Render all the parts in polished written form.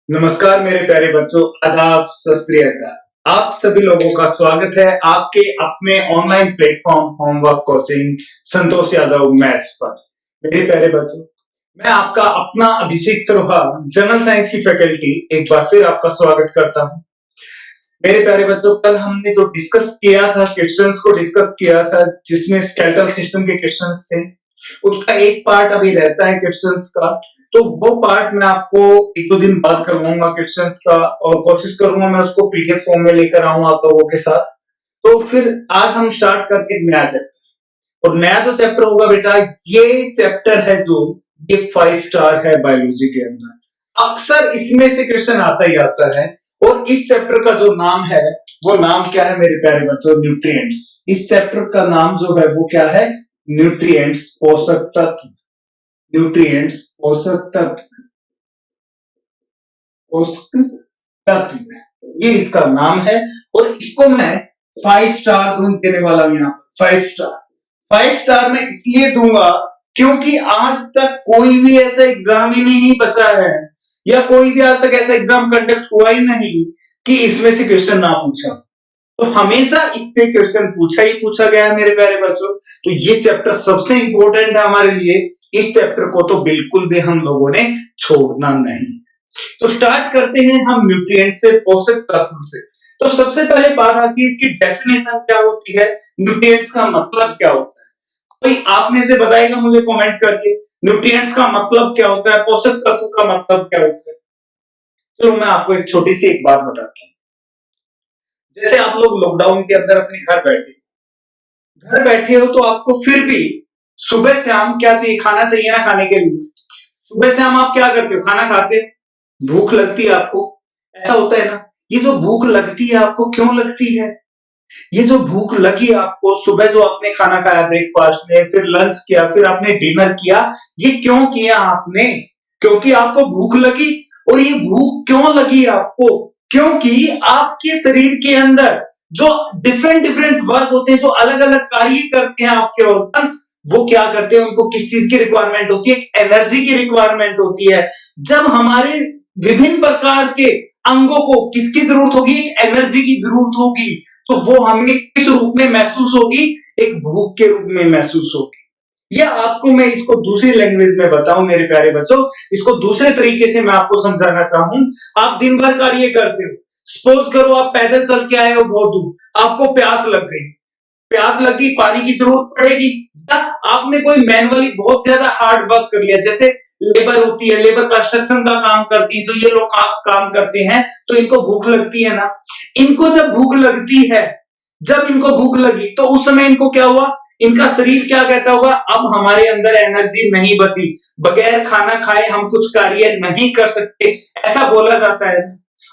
नमस्कार मेरे प्यारे बच्चों, आदाब, सत श्री अकाल। आप सभी लोगों का स्वागत है आपके अपने online platform homework coaching Santosh Yadav maths पर। मेरे प्यारे बच्चों, मैं आपका अपना अभिषेक सरोहा जनरल साइंस की फैकल्टी एक बार फिर आपका स्वागत करता हूं। मेरे प्यारे बच्चों, कल हमने जो डिस्कस किया था, क्वेश्चंस को डिस्कस किया था जिसमें स्केलेटल सिस्टम के क्वेश्चंस थे, उसका एक पार्ट अभी रहता है क्वेश्चंस का। तो वो पार्ट मैं आपको एक दो दिन बाद करवाऊंगा क्वेश्चंस का, और कोशिश करूंगा मैं उसको पीडीएफ फॉर्म में लेकर आऊं आप लोगों के साथ। तो फिर आज हम स्टार्ट करते हैं नया चैप्टर। और नया जो चैप्टर होगा बेटा, ये चैप्टर है जो ये 5 स्टार है बायोलॉजी के अंदर। अक्सर इसमें से क्वेश्चन आता ही आता है। और इस चैप्टर का जो नाम है वो नाम क्या है मेरे प्यारे बच्चों? न्यूट्रिएंट्स। इस चैप्टर का नाम जो है वो क्या है? न्यूट्रिएंट्स, पोषक तत्व। न्यूट्रिएंट्स, पोषक तत्व, पोषक तत्व, ये इसका नाम है। और इसको मैं 5 स्टार देने वाला हूं। यहाँ 5 स्टार। 5 स्टार मैं इसलिए दूंगा क्योंकि आज तक कोई भी ऐसा एग्जाम ही नहीं बचा है, या कोई भी आज तक ऐसा एग्जाम कंडक्ट हुआ ही नहीं कि इसमें से क्वेश्चन ना पूछा। तो हमेशा इससे क्वेश्चन पूछा ही पूछा गया है मेरे प्यारे बच्चों। तो ये चैप्टर सबसे इंपॉर्टेंट है हमारे लिए। इस चैप्टर को तो बिल्कुल भी हम लोगों ने छोड़ना नहीं। तो स्टार्ट करते हैं हम न्यूट्रिएंट से, पोषक तत्व से। तो सबसे पहले बात आती है इसकी डेफिनेशन क्या होती है, न्यूट्रिएंट्स का मतलब क्या होता है। कोई आप में से बताएगा मुझे कमेंट करके, न्यूट्रिएंट्स का मतलब क्या होता है, पोषक तत्व का मतलब क्या होता है। चलो मैं आपको एक छोटी सी एक बात बताता हूँ। जैसे आप लोग लॉकडाउन के अंदर अपने घर बैठे हो, तो आपको फिर भी सुबह शाम क्या चाहिए? खाना चाहिए ना खाने के लिए। सुबह शाम आप क्या करते हो? खाना खाते हो। भूख लगती है आपको, ऐसा होता है ना। ये जो भूख लगती है आपको, क्यों लगती है? ये जो भूख लगी आपको सुबह, जो आपने खाना खाया ब्रेकफास्ट में, फिर लंच किया, फिर आपने डिनर किया, ये क्यों किया आपने? क्योंकि आपको भूख लगी। और ये भूख क्यों लगी आपको? क्योंकि आपके शरीर के अंदर जो डिफरेंट डिफरेंट वर्क होते हैं, जो अलग अलग कार्य करते हैं आपके ऑर्गन्स, वो क्या करते हैं? उनको किस चीज की रिक्वायरमेंट होती है? एनर्जी की रिक्वायरमेंट होती है। जब हमारे विभिन्न प्रकार के अंगों को किसकी जरूरत होगी? एनर्जी की जरूरत होगी। तो वो हमें किस रूप में महसूस होगी? एक भूख के रूप में महसूस होगी। या आपको मैं इसको दूसरी लैंग्वेज में बताऊं मेरे प्यारे बच्चों, इसको दूसरे तरीके से मैं आपको समझाना चाहूं। आप दिन भर कार्य करते हो, सपोज करो आप पैदल चल के आए हो बहुत दूर, आपको प्यास लग गई। प्यास लगी, पानी की जरूरत पड़ेगी। या आपने कोई मैनुअली बहुत ज्यादा हार्ड वर्क कर लिया, जैसे लेबर होती है, लेबर कंस्ट्रक्शन का काम करती है, जो ये लोग काम करते हैं, तो इनको भूख लगती है ना। इनको जब भूख लगती है, जब इनको भूख लगी, तो उस समय इनको क्या हुआ? इनका शरीर क्या कहता होगा? अब हमारे अंदर एनर्जी नहीं बची, बगैर खाना खाए हम कुछ कार्य नहीं कर सकते, ऐसा बोला जाता है।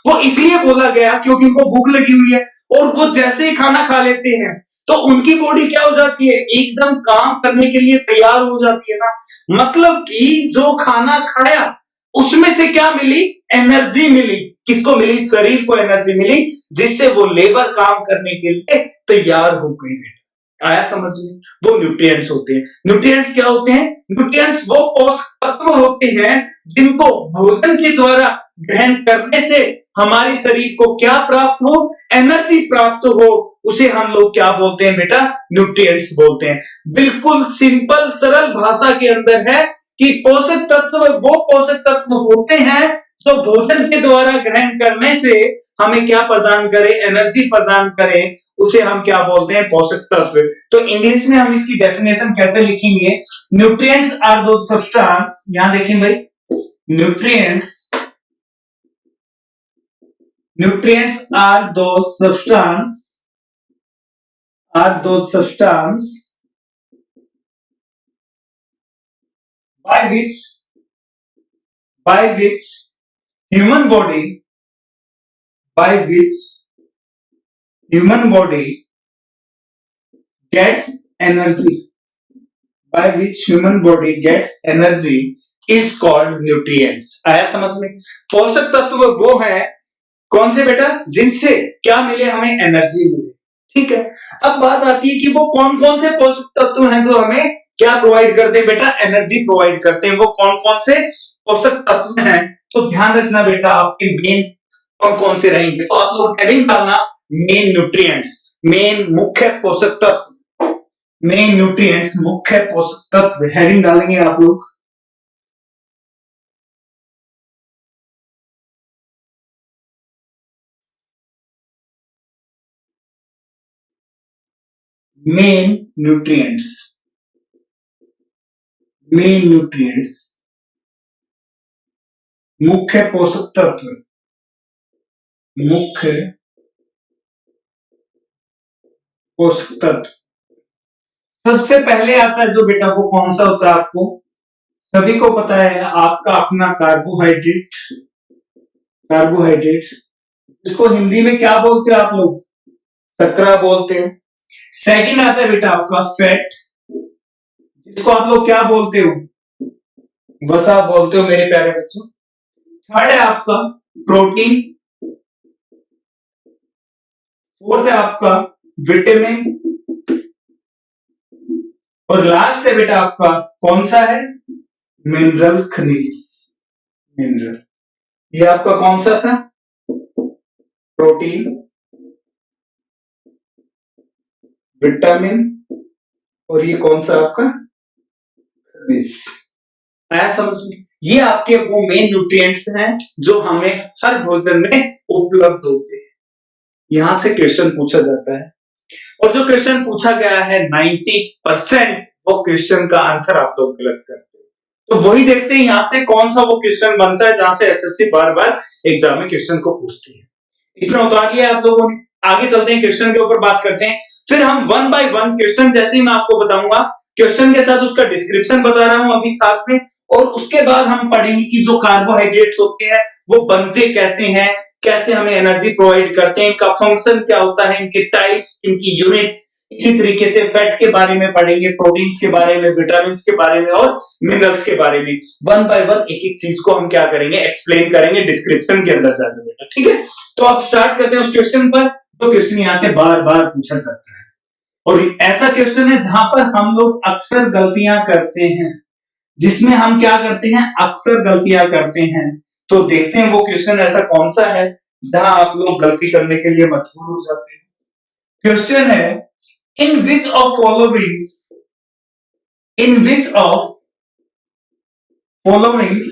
वो इसलिए बोला गया क्योंकि उनको भूख लगी हुई है। और वो जैसे ही खाना खा लेते हैं तो उनकी बॉडी क्या हो जाती है? एकदम काम करने के लिए तैयार हो जाती है ना। मतलब कि जो खाना खाया उसमें से क्या मिली? एनर्जी मिली। किसको मिली? शरीर को एनर्जी मिली, जिससे वो लेबर काम करने के लिए तैयार हो गई। आया समझ में? वो न्यूट्रिएंट्स होते हैं। न्यूट्रिएंट्स क्या होते हैं? न्यूट्रिएंट्स वो पोषक तत्व होते हैं जिनको भोजन के द्वारा ग्रहण करने से हमारे शरीर को क्या प्राप्त हो? एनर्जी प्राप्त हो। उसे हम लोग क्या बोलते हैं बेटा? न्यूट्रिएंट्स बोलते हैं। बिल्कुल सिंपल सरल भाषा के अंदर है कि पोषक तत्व वो पोषक तत्व होते हैं जो भोजन के द्वारा ग्रहण करने से हमें क्या प्रदान करें? एनर्जी प्रदान करें। उसे हम क्या बोलते हैं? पोषक तत्व। तो इंग्लिश में हम इसकी डेफिनेशन कैसे लिखेंगे? न्यूट्रिएंट्स आर दो सब्सटेंस, यहां देखें भाई, nutrients are those substance by which human body gets energy, is called nutrients। आया समझ में? पोषक तत्व वो है कौन से बेटा? जिनसे क्या मिले? हमें एनर्जी मिले। ठीक है। अब बात आती है कि वो कौन कौन से पोषक तत्व हैं जो हमें क्या प्रोवाइड करते हैं बेटा? एनर्जी प्रोवाइड करते हैं। वो कौन कौन से पोषक तत्व हैं तो ध्यान रखना बेटा आपके मेन कौन कौन से रहेंगे, तो आप लोग हेडिंग डालना मेन न्यूट्रिएंट्स, मेन मुख्य पोषक तत्व, मेन न्यूट्रिएंट्स मुख्य पोषक तत्व हेडिंग डालेंगे आप लोग। मेन न्यूट्रिएंट्स, मेन न्यूट्रिएंट्स मुख्य पोषक तत्व, मुख्य पोषक तत्व। सबसे पहले आता है जो बेटा वो कौन सा होता है, आपको सभी को पता है, आपका अपना कार्बोहाइड्रेट, कार्बोहाइड्रेट इसको हिंदी में क्या बोलते हो आप लोग, शर्करा बोलते हैं। सेकंड आता है बेटा आपका फैट, जिसको आप लोग क्या बोलते हो, वसा बोलते हो मेरे प्यारे बच्चों। थर्ड है आपका प्रोटीन, फोर्थ है आपका विटामिन, और लास्ट है बेटा आपका कौन सा है, मिनरल खनिज, मिनरल। ये आपका कौन सा था, प्रोटीन, विटामिन, और ये कौन सा आपका खनिज। आया समझ में, ये आपके वो मेन न्यूट्रिएंट्स हैं जो हमें हर भोजन में उपलब्ध होते हैं। यहां से क्वेश्चन पूछा जाता है, और जो क्वेश्चन पूछा गया है 90% वो क्वेश्चन का आंसर आप लोग गलत करते हैं। तो वही देखते हैं यहां से कौन सा वो क्वेश्चन बनता है जहां से एसएससी बार बार एग्जाम में क्वेश्चन को पूछती है। इतना उतार लिया आप लोगों ने, आगे चलते हैं क्वेश्चन के ऊपर बात करते हैं। फिर हम वन बाय वन क्वेश्चन जैसे ही मैं आपको बताऊंगा, क्वेश्चन के साथ उसका डिस्क्रिप्शन बता रहा हूं अभी साथ में, और उसके बाद हम पढ़ेंगे कि जो कार्बोहाइड्रेट्स होते हैं वो बनते कैसे हैं, कैसे हमें एनर्जी प्रोवाइड करते हैं, इनका फंक्शन क्या होता है, इनके टाइप्स, इनकी यूनिट्स। इसी तरीके से फैट के बारे में पढ़ेंगे, प्रोटीन्स के बारे में, विटामिन के बारे में और मिनरल्स के बारे में। वन बाय वन एक एक चीज को हम क्या करेंगे, एक्सप्लेन करेंगे डिस्क्रिप्शन के अंदर जाकर बेटा, ठीक है। तो आप स्टार्ट करते हैं उस क्वेश्चन पर, तो क्वेश्चन यहां से बार बार पूछा जाता है, और ऐसा क्वेश्चन है जहां पर हम लोग अक्सर गलतियां करते हैं, जिसमें हम क्या करते हैं, अक्सर गलतियां करते हैं। तो देखते हैं वो क्वेश्चन ऐसा कौन सा है जहां आप लोग गलती करने के लिए मजबूर हो जाते हैं। क्वेश्चन है, in which of followings, in which of followings,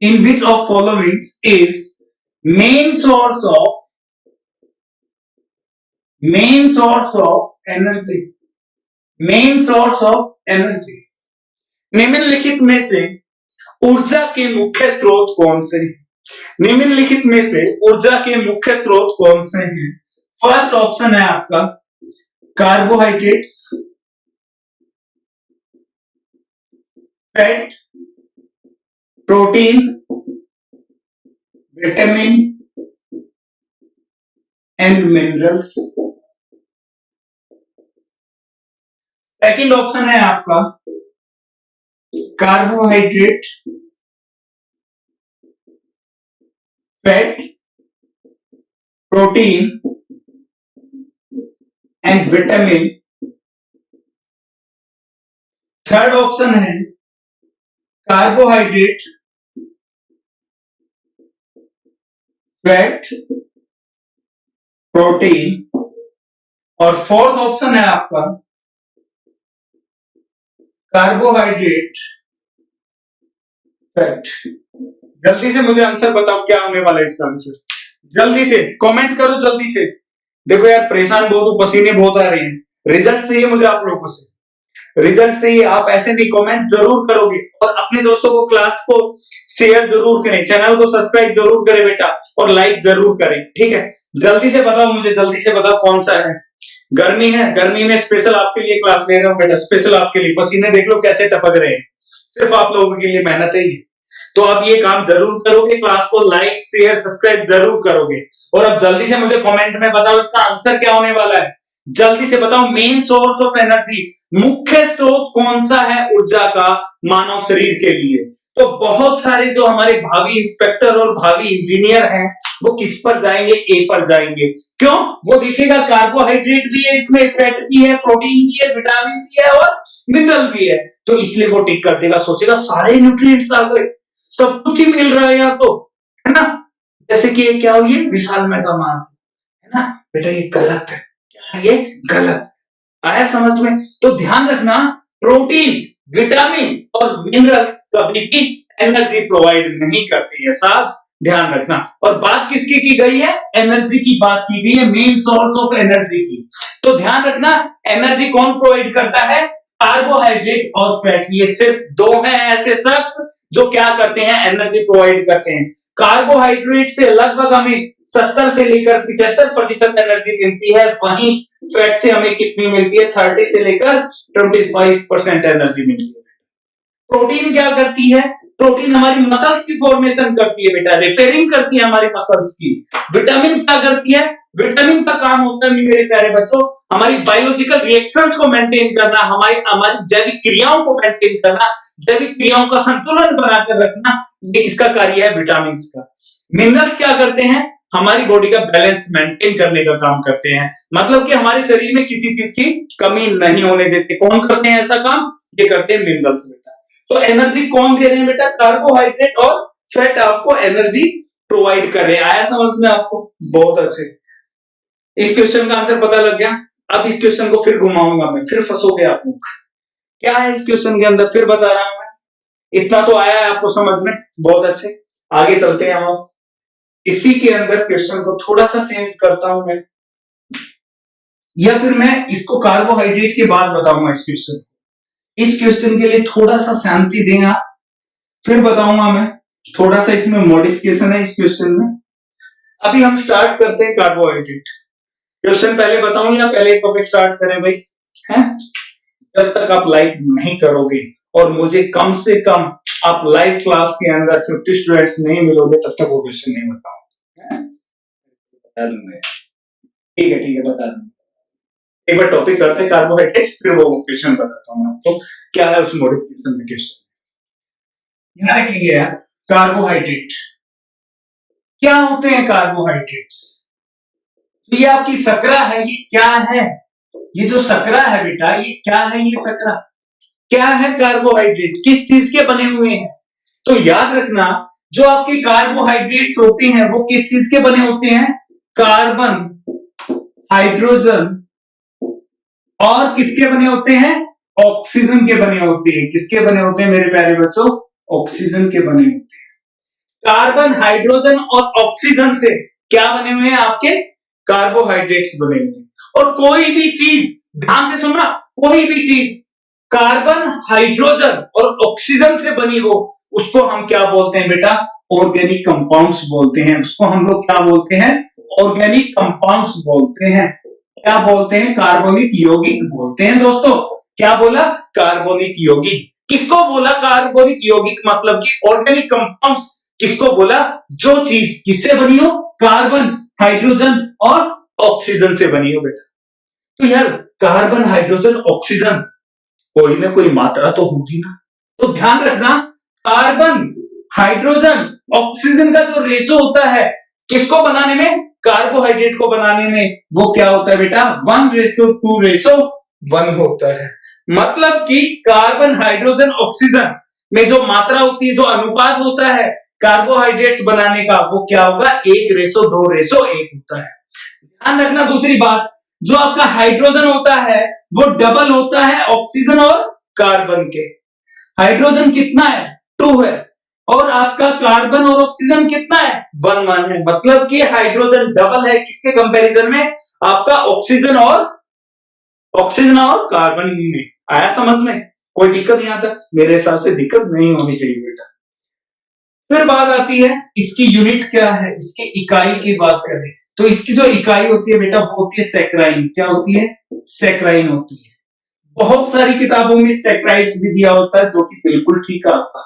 in which of followings is main source of energy, main source of energy। निम्नलिखित में से ऊर्जा के मुख्य स्रोत कौन से हैं, निम्नलिखित में से ऊर्जा के मुख्य स्रोत कौन से हैं। फर्स्ट ऑप्शन है आपका carbohydrates, fat, protein, vitamin and minerals. Second option है आपका carbohydrate, fat, protein and vitamin. Third option है कार्बोहाइड्रेट, फैट, प्रोटीन, और फोर्थ ऑप्शन है आपका कार्बोहाइड्रेट, फैट। जल्दी से मुझे आंसर बताओ क्या होने वाला है इसका आंसर, जल्दी से कमेंट करो जल्दी से। देखो यार परेशान बहुत हूं, पसीने बहुत आ रहे हैं, रिजल्ट चाहिए मुझे आप लोगों से, रिजल्ट चाहिए। आप ऐसे नहीं, कमेंट जरूर करोगे, और अपने दोस्तों को क्लास को शेयर जरूर करें, चैनल को सब्सक्राइब जरूर करें बेटा, और लाइक जरूर करें, ठीक है। जल्दी से बताओ मुझे, जल्दी से बताओ कौन सा है। गर्मी है, गर्मी में स्पेशल आपके लिए क्लास ले रहा हूं बेटा, स्पेशल आपके लिए। पसीने देख लो कैसे टपक रहे हैं, सिर्फ आप लोगों के लिए मेहनत है ये। तो आप ये काम जरूर करोगे, क्लास को लाइक शेयर सब्सक्राइब जरूर करोगे, और अब जल्दी से मुझे कमेंट में बताओ इसका आंसर क्या होने वाला है। जल्दी से बताओ, मेन सोर्स ऑफ एनर्जी, मुख्य स्रोत कौन सा है ऊर्जा का मानव शरीर के लिए। तो बहुत सारे जो हमारे भावी इंस्पेक्टर और भावी इंजीनियर हैं वो किस पर जाएंगे, ए पर जाएंगे। क्यों? वो देखेगा कार्बोहाइड्रेट भी है इसमें, फैट भी है, प्रोटीन भी है, विटामिन भी है और मिनरल भी है, तो इसलिए वो टिक कर देगा, सोचेगा सारे न्यूट्रिएंट्स आ गए, सब कुछ ही मिल रहा है यहाँ तो, है ना। जैसे कि ये क्या हुई, विशाल मेगा मार्ट, है ना बेटा, ये गलत है, क्या है ये, गलत। आया समझ में? तो ध्यान रखना, प्रोटीन, विटामिन और मिनरल्स कभी भी एनर्जी प्रोवाइड नहीं करती है, साहब ध्यान रखना। और बात किसकी की गई है, एनर्जी की बात की गई है, मेन सोर्स ऑफ एनर्जी की। तो ध्यान रखना, एनर्जी कौन प्रोवाइड करता है, कार्बोहाइड्रेट और फैट। ये सिर्फ दो हैं ऐसे शख्स जो क्या करते हैं, एनर्जी प्रोवाइड करते हैं। कार्बोहाइड्रेट से लगभग हमें 70 से लेकर 75% एनर्जी मिलती है, वहीं फैट से हमें कितनी मिलती है, 30 से लेकर 25% एनर्जी मिलती है। प्रोटीन क्या करती है, प्रोटीन हमारी मसल्स की फॉर्मेशन करती है बेटा, रिपेयरिंग करती है हमारी मसल्स की। विटामिन क्या करती है, विटामिन का काम होता है मेरे प्यारे बच्चों, हमारी बायोलॉजिकल रिएक्शंस को मेंटेन करना, हमारी हमारी जैविक क्रियाओं को मेंटेन करना, जैविक क्रियाओं का संतुलन बनाकर रखना, ये किसका कार्य है, विटामिन का। मिनरल्स क्या करते हैं, हमारी बॉडी का बैलेंस मेंटेन करने का काम करते हैं, मतलब कि हमारे शरीर में किसी चीज की कमी नहीं होने देते। कौन करते हैं ऐसा काम, ये करते हैं मिनरल्स बेटा। तो एनर्जी कौन दे रहे हैं बेटा, कार्बोहाइड्रेट और फैट आपको एनर्जी प्रोवाइड कर रहे हैं। आया समझ में आपको, बहुत अच्छे। इस क्वेश्चन का आंसर पता लग गया। अब इस क्वेश्चन को फिर घुमाऊंगा मैं, फिर फंसोगे आप लोग। क्या है इस क्वेश्चन के अंदर, फिर बता रहा हूं मैं। इतना तो आया है आपको समझ में, बहुत अच्छे। आगे चलते हैं हम। इसी के अंदर क्वेश्चन को थोड़ा सा चेंज करता हूं मैं, या फिर मैं इसको कार्बोहाइड्रेट के बाद बताऊंगा इस क्वेश्चन। इस क्वेश्चन के लिए थोड़ा सा शांति दें आप, फिर बताऊंगा मैं। थोड़ा सा इसमें मॉडिफिकेशन है इस क्वेश्चन में। अभी हम स्टार्ट करते हैं कार्बोहाइड्रेट। क्वेश्चन पहले बताऊं या पहले टॉपिक स्टार्ट करें भाई, हैं? जब तक आप लाइक नहीं करोगे और मुझे कम से कम आप लाइव क्लास के अंदर 50 स्टूडेंट्स नहीं मिलोगे, तब तक वो क्वेश्चन नहीं बताऊंगा। बता दूंगा, ठीक है बता दूंगा। एक बार टॉपिक करते हैं कार्बोहाइड्रेट, फिर वो क्वेश्चन बताता हूं आपको क्या है उस मॉडिफिकेशन में क्वेश्चन। यहाँ लिखिए कार्बोहाइड्रेट। क्या होते हैं कार्बोहाइड्रेट्स? तो ये आपकी शकरा है, ये क्या है, ये जो शकरा है बेटा, ये क्या है, ये शकरा क्या है, कार्बोहाइड्रेट किस चीज के बने हुए हैं? तो याद रखना, जो आपके कार्बोहाइड्रेट्स होते हैं वो किस चीज के बने होते हैं, कार्बन, हाइड्रोजन और किसके बने होते हैं, ऑक्सीजन के बने होते हैं। किसके बने होते हैं मेरे प्यारे बच्चों, ऑक्सीजन के बने होते हैं। कार्बन, हाइड्रोजन और ऑक्सीजन से क्या बने हुए हैं, आपके कार्बोहाइड्रेट्स बने हुए हैं। और कोई भी चीज, ध्यान से सुनना, कोई भी चीज कार्बन, हाइड्रोजन और ऑक्सीजन से बनी हो, उसको हम क्या बोलते हैं बेटा, ऑर्गेनिक कंपाउंड्स बोलते हैं। उसको हम लोग क्या बोलते हैं, ऑर्गेनिक कंपाउंड्स बोलते हैं। क्या बोलते हैं, कार्बनिक यौगिक बोलते हैं। दोस्तों क्या बोला, कार्बनिक यौगिक। किसको बोला कार्बनिक यौगिक, मतलब कि ऑर्गेनिक कंपाउंड्स किसको बोला, जो चीज किससे बनी हो, कार्बन, हाइड्रोजन और ऑक्सीजन से बनी हो बेटा। तो यार कार्बन, हाइड्रोजन, ऑक्सीजन कोई ना कोई मात्रा तो होगी ना। तो ध्यान रखना, कार्बन, हाइड्रोजन, ऑक्सीजन का जो रेशो होता है किसको बनाने में, कार्बोहाइड्रेट को बनाने में, वो क्या होता है बेटा, 1:2:1 होता है। मतलब कि कार्बन, हाइड्रोजन, ऑक्सीजन में जो मात्रा होती है, जो अनुपात होता है कार्बोहाइड्रेट्स बनाने का, वो क्या होगा, 1:2:1 होता है। ध्यान रखना दूसरी बात, जो आपका हाइड्रोजन होता है वो डबल होता है ऑक्सीजन और कार्बन के। हाइड्रोजन कितना है, 2 है, और आपका कार्बन और ऑक्सीजन कितना है, 1 है। मतलब कि हाइड्रोजन डबल है किसके कंपैरिजन में, आपका ऑक्सीजन और कार्बन में। आया समझ में, कोई दिक्कत यहां तक, मेरे हिसाब से दिक्कत नहीं होनी चाहिए बेटा। फिर बात आती है इसकी यूनिट क्या है, इसकी इकाई की बात करें तो इसकी जो इकाई होती है बेटा वो होती है सैकराइन। क्या होती है, सैकराइन होती है। बहुत सारी किताबों में सैकराइड्स भी दिया होता है, जो कि बिल्कुल ठीक है आपका।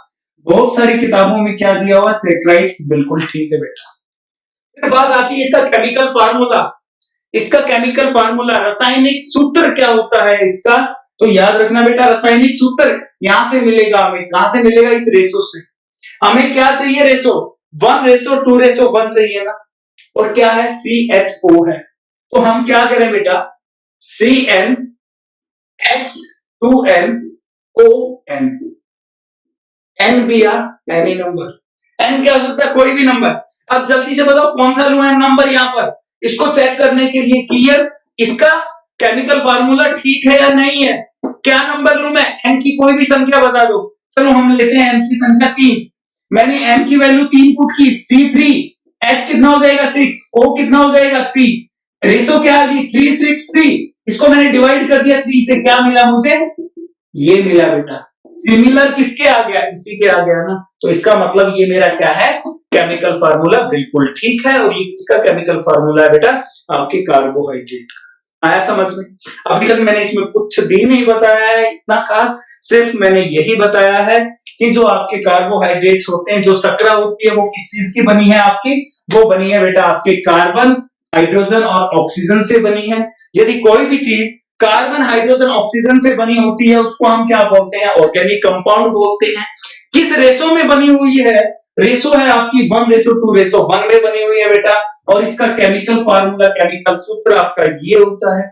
बहुत सारी किताबों में क्या दिया हुआ, सैकराइड्स, बिल्कुल ठीक है बेटा। फिर बात आती है इसका केमिकल फार्मूला। इसका केमिकल फार्मूला, रासायनिक सूत्र क्या होता है इसका, तो याद रखना बेटा, रासायनिक सूत्र यहां से मिलेगा हमें, कहां से मिलेगा, इस रेशो से। हमें क्या चाहिए रेशो, 1:2:1 चाहिए ना, और क्या है CHO है, तो हम क्या करें बेटा CnH2nOn, एन भी या एनी नंबर, एन क्या हो सकता है कोई भी नंबर। अब जल्दी से बताओ कौन सा लू एन नंबर यहां पर, इसको चेक करने के लिए क्लियर, इसका केमिकल फार्मूला ठीक है या नहीं है, क्या नंबर लू मैं, एन की कोई भी संख्या बता दो। चलो हम लेते हैं एन की संख्या 3, मैंने एन की वैल्यू 3 पुट की, C3, H कितना हो जाएगा 6, O कितना हो जाएगा 3, रेशो क्या आ गई 3:6:3, इसको मैंने डिवाइड कर दिया 3 से, क्या मिला मुझे, ये मिला बेटा। सिमिलर किसके आ गया, इसी के आ गया ना, तो इसका मतलब ये मेरा क्या है केमिकल फार्मूला बिल्कुल ठीक है, और ये किसका केमिकल फार्मूला है बेटा, आपके कार्बोहाइड्रेट का। आया समझ में। अभी तक मैंने इसमें कुछ भी नहीं बताया है इतना खास, सिर्फ मैंने यही बताया है कि जो आपके कार्बोहाइड्रेट्स होते हैं, जो शर्करा होती है वो किस चीज की बनी है आपकी, वो बनी है बेटा आपके कार्बन, हाइड्रोजन और ऑक्सीजन से बनी है। यदि कोई भी चीज कार्बन, हाइड्रोजन, ऑक्सीजन से बनी होती है उसको हम क्या बोलते हैं, ऑर्गेनिक कंपाउंड बोलते हैं। किस रेशो में बनी हुई है, रेशो है आपकी 1:2:1 में बनी हुई है बेटा, और इसका केमिकल फार्मूला, केमिकल सूत्र आपका ये होता है।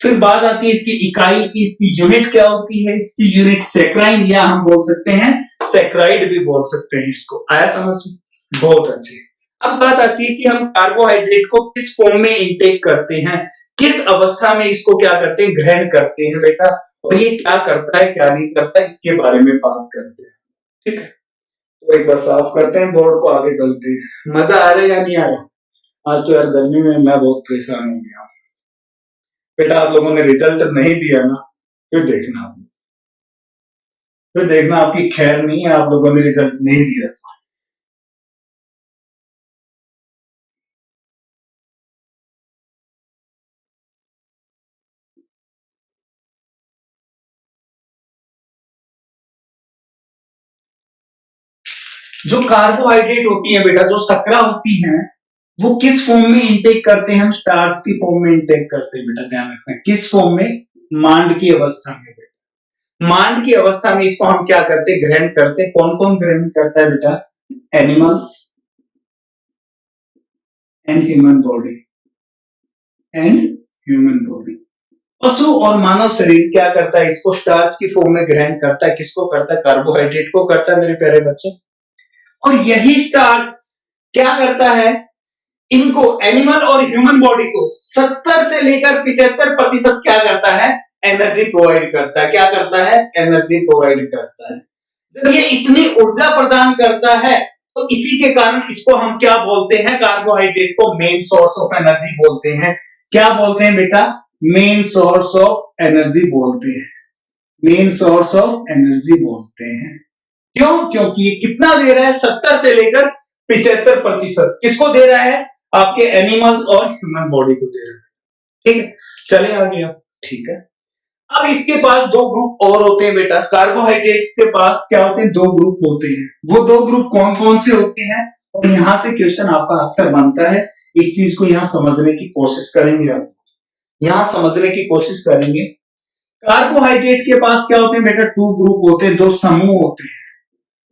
फिर बात आती है इसकी इकाई की, इसकी यूनिट क्या होती है, इसकी यूनिट सैकराइन, या हम बोल सकते हैं सैकराइड भी बोल सकते हैं इसको। आया समझ में, बहुत अच्छे। अब बात आती है कि हम कार्बोहाइड्रेट को किस फॉर्म में इंटेक करते हैं, किस अवस्था में इसको क्या करते हैं, ग्रहण करते हैं बेटा, और ये क्या करता है क्या नहीं करता इसके बारे में बात करते हैं। ठीक है, तो एक बार साफ करते हैं बोर्ड को, आगे चलते हैं। मजा आ रहा है या नहीं आ रहा, आज तो यार गर्मी में मैं बहुत परेशान हो गया बेटा। आप लोगों ने रिजल्ट नहीं दिया ना, फिर देखना आपकी खैर नहीं है, आप लोगों ने रिजल्ट नहीं दिया। जो कार्बोहाइड्रेट होती है बेटा, जो शर्करा होती है, वो किस फॉर्म में इंटेक करते हैं, हम स्टार्च की फॉर्म में इंटेक करते हैं बेटा, ध्यान रखना। किस फॉर्म में, मांड की अवस्था में बेटा, मांड की अवस्था में इसको हम क्या करते हैं, ग्रहण करते हैं। कौन कौन ग्रहण करता है बेटा, animals and human body, and human body, पशु और मानव शरीर क्या करता है, इसको स्टार्च की फॉर्म में ग्रहण करता है। किसको करता है, कार्बोहाइड्रेट को करता है मेरे प्यारे बच्चों। और यही स्टार्च क्या करता है, इनको एनिमल और ह्यूमन बॉडी को 70 से लेकर 75% क्या करता है, एनर्जी प्रोवाइड करता है। क्या करता है, एनर्जी प्रोवाइड करता है। जब ये इतनी ऊर्जा प्रदान करता है तो इसी के कारण इसको हम क्या बोलते हैं, कार्बोहाइड्रेट को मेन सोर्स ऑफ एनर्जी बोलते हैं। क्या बोलते हैं बेटा, मेन सोर्स ऑफ एनर्जी बोलते हैं, मेन सोर्स ऑफ एनर्जी बोलते हैं। क्यों, क्योंकि कितना दे रहा है, 70 से लेकर 75%। किसको दे रहा है, आपके एनिमल्स और ह्यूमन बॉडी को दे रहा है। ठीक है, चले आगे अब। ठीक है, अब इसके पास दो ग्रुप और होते हैं बेटा, कार्बोहाइड्रेट्स के पास क्या होते हैं, दो ग्रुप होते हैं। वो दो ग्रुप कौन कौन से होते हैं, और यहां से क्वेश्चन आपका अक्सर बनता है, इस चीज को यहां समझने की कोशिश करेंगे। आप यहां समझने की कोशिश करेंगे। कार्बोहाइड्रेट के पास क्या होते हैं बेटा, टू ग्रुप होते हैं, दो समूह होते हैं।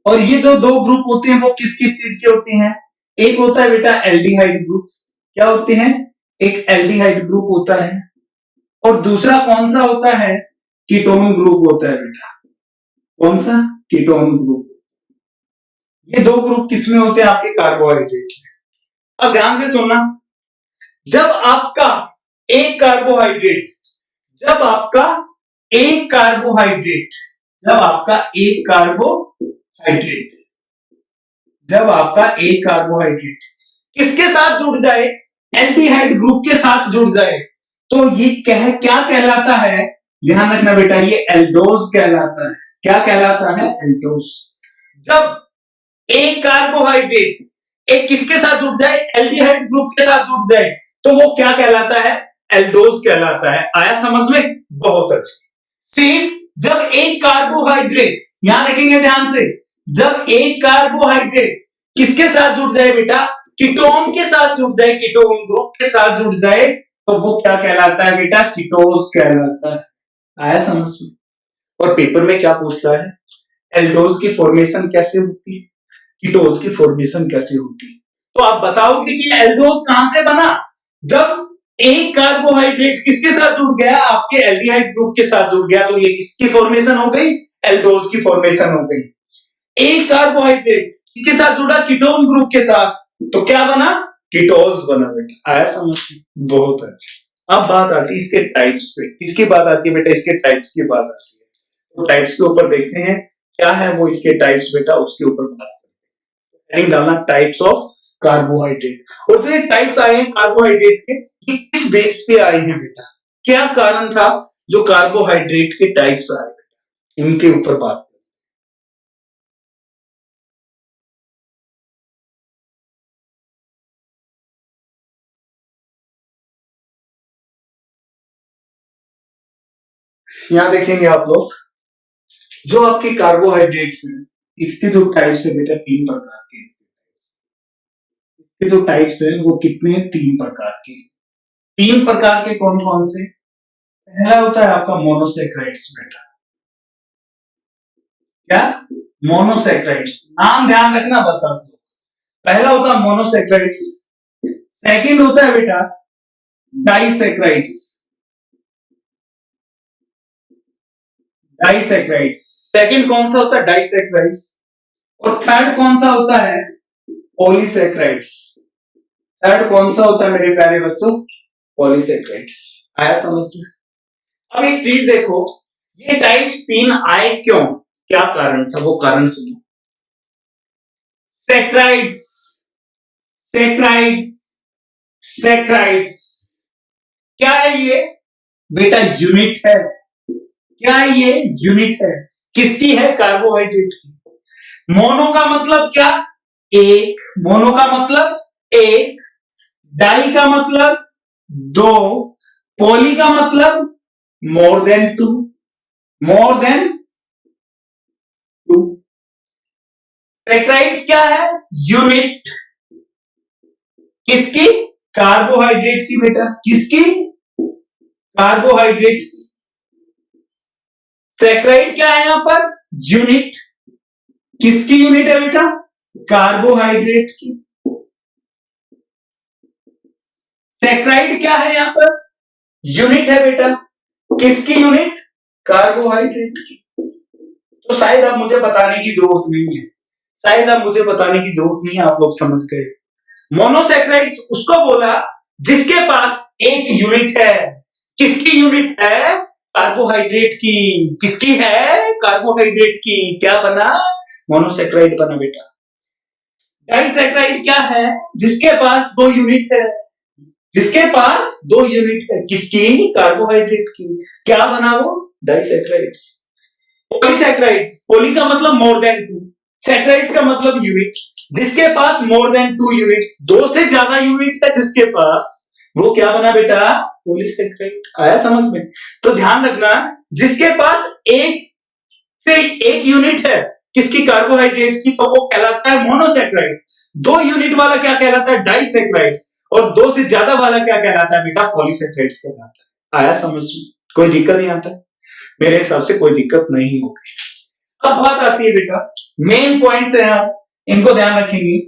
और ये जो दो ग्रुप होते हैं वो किस किस चीज के होते हैं, एक होता है बेटा एल्डिहाइड ग्रुप, क्या होते हैं, एक एल्डिहाइड ग्रुप होता है, और दूसरा कौन सा होता है, कीटोन ग्रुप होता है बेटा। कौन सा, कीटोन ग्रुप। ये दो ग्रुप किसमें होते हैं, आपके कार्बोहाइड्रेट में। अब ध्यान से सुनना, जब आपका एक कार्बोहाइड्रेट जब आपका एक कार्बोहाइड्रेट जब आपका एक कार्बोहाइड्रेट जब आपका एक कार्बोहाइड्रेट किसके साथ जुड़ जाए, एल्डिहाइड ग्रुप के साथ जुड़ जाए, तो ये क्या कहलाता है, ध्यान रखना बेटा, ये एल्डोज कहलाता है। क्या कहलाता है, एल्डोज। जब एक कार्बोहाइड्रेट एक किसके साथ जुड़ जाए, एल्डिहाइड ग्रुप के साथ जुड़ जाए, तो वो क्या कहलाता है, एल्डोज कहलाता है। आया समझ में, बहुत अच्छे। सेम, जब एक कार्बोहाइड्रेट, यहां देखेंगे ध्यान से, जब एक कार्बोहाइड्रेट किसके साथ जुड़ जाए बेटा, कीटोन के साथ जुड़ जाए, कीटोन ग्रुप के साथ जुड़ जाए, तो वो क्या कहलाता है बेटा, कीटोज कहलाता है। आया समझ में। और पेपर में क्या पूछता है, एल्डोज की फॉर्मेशन कैसे होती है, कीटोज की फॉर्मेशन कैसे होती। तो आप बताओगे कि एल्डोज कहां से बना, जब एक कार्बोहाइड्रेट किसके साथ जुड़ गया, आपके एल्डिहाइड ग्रुप के साथ जुड़ गया, तो ये किसकी फॉर्मेशन हो गई, एल्डोज की फॉर्मेशन हो गई। एक कार्बोहाइड्रेट किसके साथ जुड़ा, कीटोन ग्रुप के साथ, तो क्या बना, कीटोज बना बेटा। आया समझ में, बहुत अच्छा। अब बात आती है इसके टाइप्स पे, किसकी बात आती है बेटा, इसके टाइप्स की बात आती है। तो टाइप्स के ऊपर देखते हैं क्या है वो इसके टाइप्स बेटा, उसके ऊपर बात करते हैं। हेडिंग डालना टाइप्स ऑफ कार्बोहाइड्रेट। और जो ये टाइप्स आए हैं कार्बोहाइड्रेट के, ये किस बेस पे आए हैं बेटा, क्या कारण था जो कार्बोहाइड्रेट के टाइप्स आए, इनके ऊपर बात। यहां देखेंगे आप लोग, जो आपके कार्बोहाइड्रेट्स हैं, इसके जो टाइप्स है बेटा, तीन प्रकार के। इसके जो टाइप्स है वो कितने, तीन प्रकार के। तीन प्रकार के कौन कौन से, पहला होता है आपका मोनोसैकेराइड्स बेटा। क्या, मोनोसैकेराइड्स, नाम ध्यान रखना बस आप लोग। पहला होता है मोनोसैकेराइड्स, सेकंड होता है बेटा डाइसैकेराइड्स, डाइसैकेराइड्स सेकंड कौन सा होता है, डाइसैकेराइड्स। और थर्ड कौन सा होता है, पॉलीसैकेराइड्स। थर्ड कौन सा होता है मेरे प्यारे बच्चों, पॉलीसैकेराइड्स। आया समझ में। अब एक चीज देखो, ये टाइप्स तीन आए क्यों, क्या कारण था, वो कारण सुनो। सैकेराइड्स, सैकेराइड्स, सैकेराइड्स, क्या है ये बेटा, यूनिट है। क्या है ये, यूनिट है। किसकी है, कार्बोहाइड्रेट की। मोनो का मतलब क्या, एक, मोनो का मतलब एक, डाई का मतलब दो, पॉली का मतलब more than two, more than two. Saccharides क्या है, यूनिट, किसकी, कार्बोहाइड्रेट की बेटा, किसकी, कार्बोहाइड्रेट की। सैकेराइड क्या है यहां पर, यूनिट, किसकी यूनिट है बेटा, कार्बोहाइड्रेट की। सैकेराइड क्या है यहां पर, यूनिट है बेटा, किसकी यूनिट, कार्बोहाइड्रेट की। तो शायद अब मुझे बताने की जरूरत नहीं है, शायद अब मुझे बताने की जरूरत नहीं है, आप लोग समझ गए। मोनोसैकेराइड्स उसको बोला जिसके पास एक यूनिट है, किसकी यूनिट है, कार्बोहाइड्रेट की। किसकी है, कार्बोहाइड्रेट की। क्या बना, मोनोसैकेराइड बना बेटा। डाइसैकेराइड क्या है, जिसके पास दो यूनिट है, जिसके पास दो यूनिट है, किसकी, कार्बोहाइड्रेट की। क्या बना वो, डाइसैकेराइड्स। पॉलीसैकेराइड्स, पॉली का मतलब मोर देन टू, सैकेराइड्स का मतलब यूनिट, जिसके पास मोर देन टू यूनिट्स, दो से ज्यादा यूनिट है जिसके पास, वो क्या बना बेटा, पॉलीसैकेराइड। आया समझ में। तो ध्यान रखना, जिसके पास एक से एक यूनिट है, किसकी, कार्बोहाइड्रेट की, तो वो कहलाता है मोनोसैकेराइड। दो यूनिट वाला क्या कहलाता है, डाइसैकेराइड्स। और दो से ज्यादा वाला क्या कहलाता है बेटा, पॉलीसैकेराइड्स कहलाता है। आया समझ में, कोई दिक्कत नहीं आता, मेरे हिसाब से कोई दिक्कत नहीं होगी। अब बात आती है बेटा, मेन पॉइंट्स हैं, आप इनको ध्यान रखेंगे।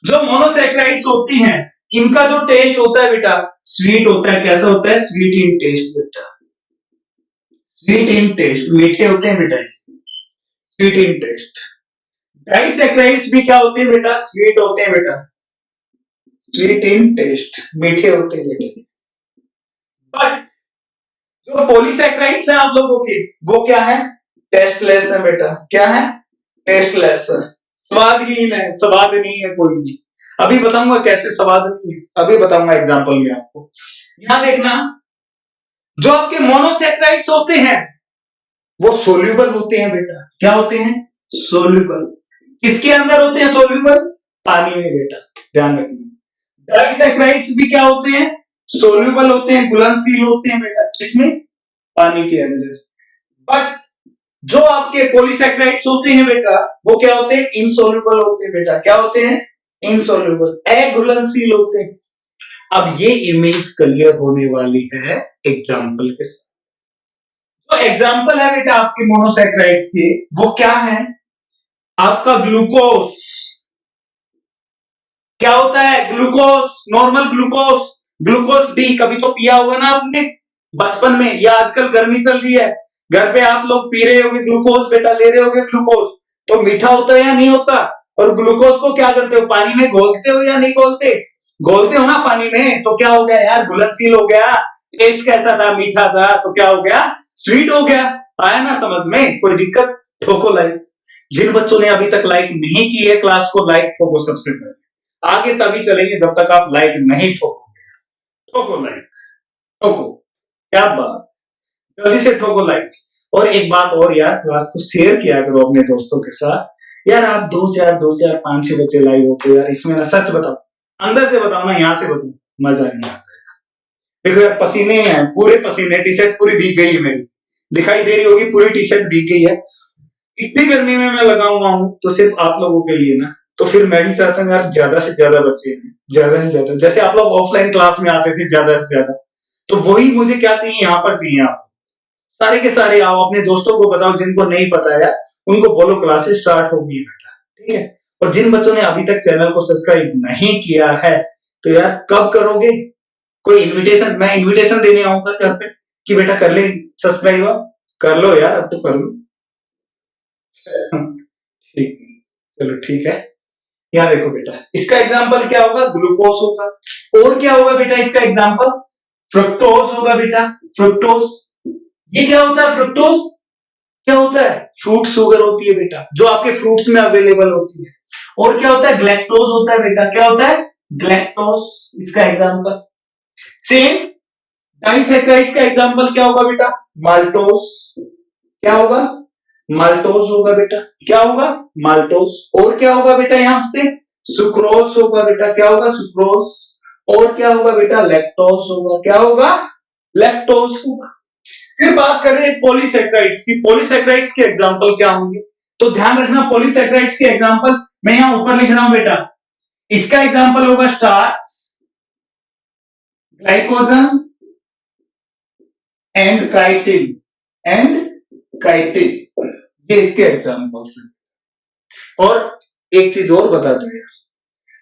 जो मोनोसैकेराइड्स होती हैं, इनका जो टेस्ट होता है बेटा, स्वीट होता है। कैसा होता है, स्वीट इन टेस्ट बेटा, स्वीट इन टेस्ट, मीठे होते हैं बेटा, स्वीट इन टेस्ट। डाइसैकेराइड्स भी क्या होते हैं बेटा, स्वीट होते हैं बेटा, स्वीट इन टेस्ट, मीठे होते हैं बेटा। बट जो पॉलीसैकेराइड्स हैं आप लोगों के, वो क्या है, टेस्टलेस है बेटा। क्या है, टेस्टलेस है, स्वादहीन है, स्वाद नहीं है कोई भी। अभी बताऊंगा कैसे स्वाद नहीं है, अभी बताऊंगा एग्जांपल में आपको। यहां देखना, जो आपके मोनोसैकेराइड्स होते हैं वो सोल्यूबल होते हैं बेटा। क्या होते हैं, सोल्यूबल। किसके अंदर होते हैं सोल्यूबल, पानी में बेटा, ध्यान रखना। डाइसैकेराइड्स भी क्या होते हैं, सोल्यूबल होते हैं, घुलनशील होते हैं बेटा, किसमें, पानी के अंदर। बट जो आपके पॉलीसैकेराइड्स होते हैं बेटा, वो क्या होते हैं, इनसोल्यूबल होते हैं बेटा। क्या होते हैं, इनसोल्यूबल, अघुलनशील होते हैं। अब ये इमेज क्लियर होने वाली है एग्जाम्पल के साथ। तो एग्जाम्पल है बेटा आपके मोनोसैकेराइड्स के, वो क्या है, आपका ग्लूकोज क्या होता है? Glucose, normal glucose, glucose D कभी तो पिया होगा ना आपने बचपन में, या आजकल गर्मी चल रही है घर पे आप लोग पी रहे होगे ग्लूकोज, बेटा ले रहे होगे ग्लूकोज, तो मीठा होता है या नहीं होता? और ग्लूकोज को क्या करते हो, पानी में घोलते हो या नहीं घोलते? घोलते हो ना पानी में, तो क्या हो गया यार, घुलनशील हो गया। टेस्ट कैसा था? मीठा था, तो क्या हो गया, स्वीट हो गया। आया ना समझ में? कोई दिक्कत? ठोको लाइक। जिन बच्चों ने अभी तक लाइक नहीं की है क्लास को, लाइक ठोको सबसे पहले। आगे तभी चलेंगे जब तक आप लाइक नहीं ठोकोगे। ठोको लाइक, ठोको। क्या बात, जल्दी से ठोको लाइक। और एक बात और यार, क्लास को शेयर किया करो अपने दोस्तों के साथ। यार आप दो चार पांच छह बच्चे लाइव होते हो यार, इसमें ना सच बताओ, अंदर से बताओ ना, यहाँ से बताओ, मजा नहीं आता। देखो यार पसीने हैं, पूरे पसीने, टी शर्ट पूरी भीग गई है मेरी, दिखाई दे रही होगी, पूरी टी शर्ट भीग गई है। इतनी गर्मी में मैं लगा हुआ हूँ तो सिर्फ आप लोगों के लिए ना, तो फिर मैं भी चाहता हूँ यार ज्यादा से ज्यादा बच्चे हैं, ज्यादा से ज्यादा, जैसे आप लोग ऑफलाइन क्लास में आते थे ज्यादा से ज्यादा, तो वही मुझे क्या चाहिए, यहाँ पर चाहिए आप सारे के सारे आओ, अपने दोस्तों को बताओ, जिनको नहीं पता है उनको बोलो क्लासेस स्टार्ट होगी बेटा, ठीक है? और जिन बच्चों ने अभी तक चैनल को सब्सक्राइब नहीं किया है, तो यार कब करोगे? कोई इनविटेशन, मैं इनविटेशन देने आऊंगा घर पे कि बेटा कर ले सब्सक्राइब, कर लो यार, अब तो कर लो। ठीक, चलो ठीक है। यहाँ देखो बेटा, इसका एग्जाम्पल क्या होगा, ग्लूकोज होगा। और क्या होगा बेटा इसका एग्जाम्पल, फ्रुक्टोज होगा बेटा, फ्रुक्टोज। ये क्या होता है फ्रुक्टोज? क्या होता है? फ्रूट शुगर होती है बेटा, जो आपके फ्रूट्स में अवेलेबल होती है। और क्या होता है, ग्लैक्टोज होता है बेटा, क्या होता है, ग्लैक्टोज, इसका एग्जाम्पल। सेम डाइसैकेराइड्स का एग्जाम्पल क्या होगा बेटा, माल्टोज। क्या होगा, माल्टोज होगा बेटा, क्या होगा, माल्टोज। और क्या होगा बेटा यहां से, सुक्रोज होगा बेटा, क्या होगा, सुक्रोज। और क्या होगा बेटा, लैक्टोज होगा, क्या होगा, लैक्टोज होगा। फिर बात करें पॉलीसेक्राइड्स की, पॉलीसेक्राइड्स के एग्जांपल क्या होंगे, तो ध्यान रखना पॉलीसेक्राइड्स के एग्जांपल मैं यहां ऊपर लिख रहा हूं बेटा। इसका एग्जांपल होगा starch, glycogen and chitin, and chitin, ये इसके एग्जांपल्स हैं। और एक चीज और बता दूं यार,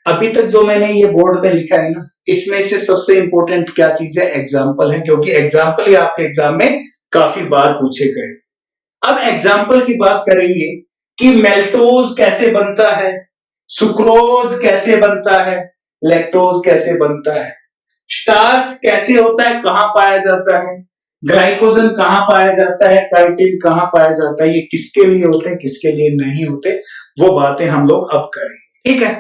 अभी तक जो मैंने ये बोर्ड पे लिखा है ना, इसमें से सबसे इंपॉर्टेंट क्या चीज है, एग्जाम्पल है, क्योंकि एग्जाम्पल ही आपके एग्जाम में काफी बार पूछे गए। अब एग्जाम्पल की बात करेंगे कि मेल्टोज कैसे बनता है, सुक्रोज कैसे बनता है, लैक्टोज कैसे बनता है, स्टार्च कैसे होता है, कहां पाया जाता है, ग्लाइकोजन कहां पाया जाता है, काइटिन कहां पाया जाता है, ये किसके लिए होते हैं, किसके लिए नहीं होते, वो बातें हम लोग अब करेंगे, ठीक है?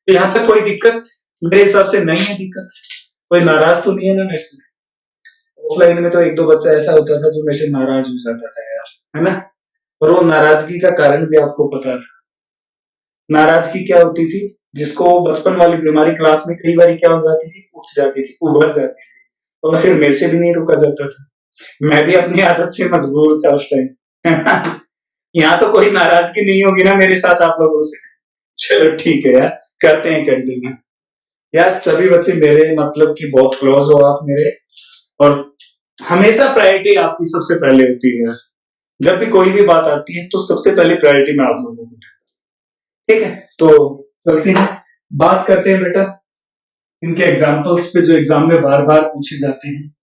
तो यहां तक कोई दिक्कत मेरे हिसाब से नहीं है, दिक्कत कोई नाराज तो नहीं है ना मेरे से? ऑफलाइन में तो एक दो बच्चा ऐसा होता था जो मेरे से नाराज हो जाता था यार, है ना? और वो नाराजगी का कारण भी आपको पता था। नाराजगी क्या होती थी, जिसको बचपन वाली बीमारी क्लास में कई बार क्या हो जाती थी, उठ जाती थी, उभर जाती थी, और फिर मेरे से भी नहीं रुका जाता था। मैं भी अपनी आदत से मजबूर था उस टाइम। यहाँ तो कोई नाराजगी नहीं होगी ना मेरे साथ आप लोगों से? चलो ठीक है यार, करते हैं कंटिन्यू। यार सभी बच्चे मेरे मतलब कि बहुत क्लोज हो आप मेरे, और हमेशा प्रायोरिटी आपकी सबसे पहले होती है यार। जब भी कोई भी बात आती है तो सबसे पहले प्रायोरिटी मैं आप लोगों को देता हूं, ठीक है? तो चलते हैं, बात करते हैं बेटा इनके एग्जाम्पल्स पे जो एग्जाम में बार बार पूछे जाते हैं।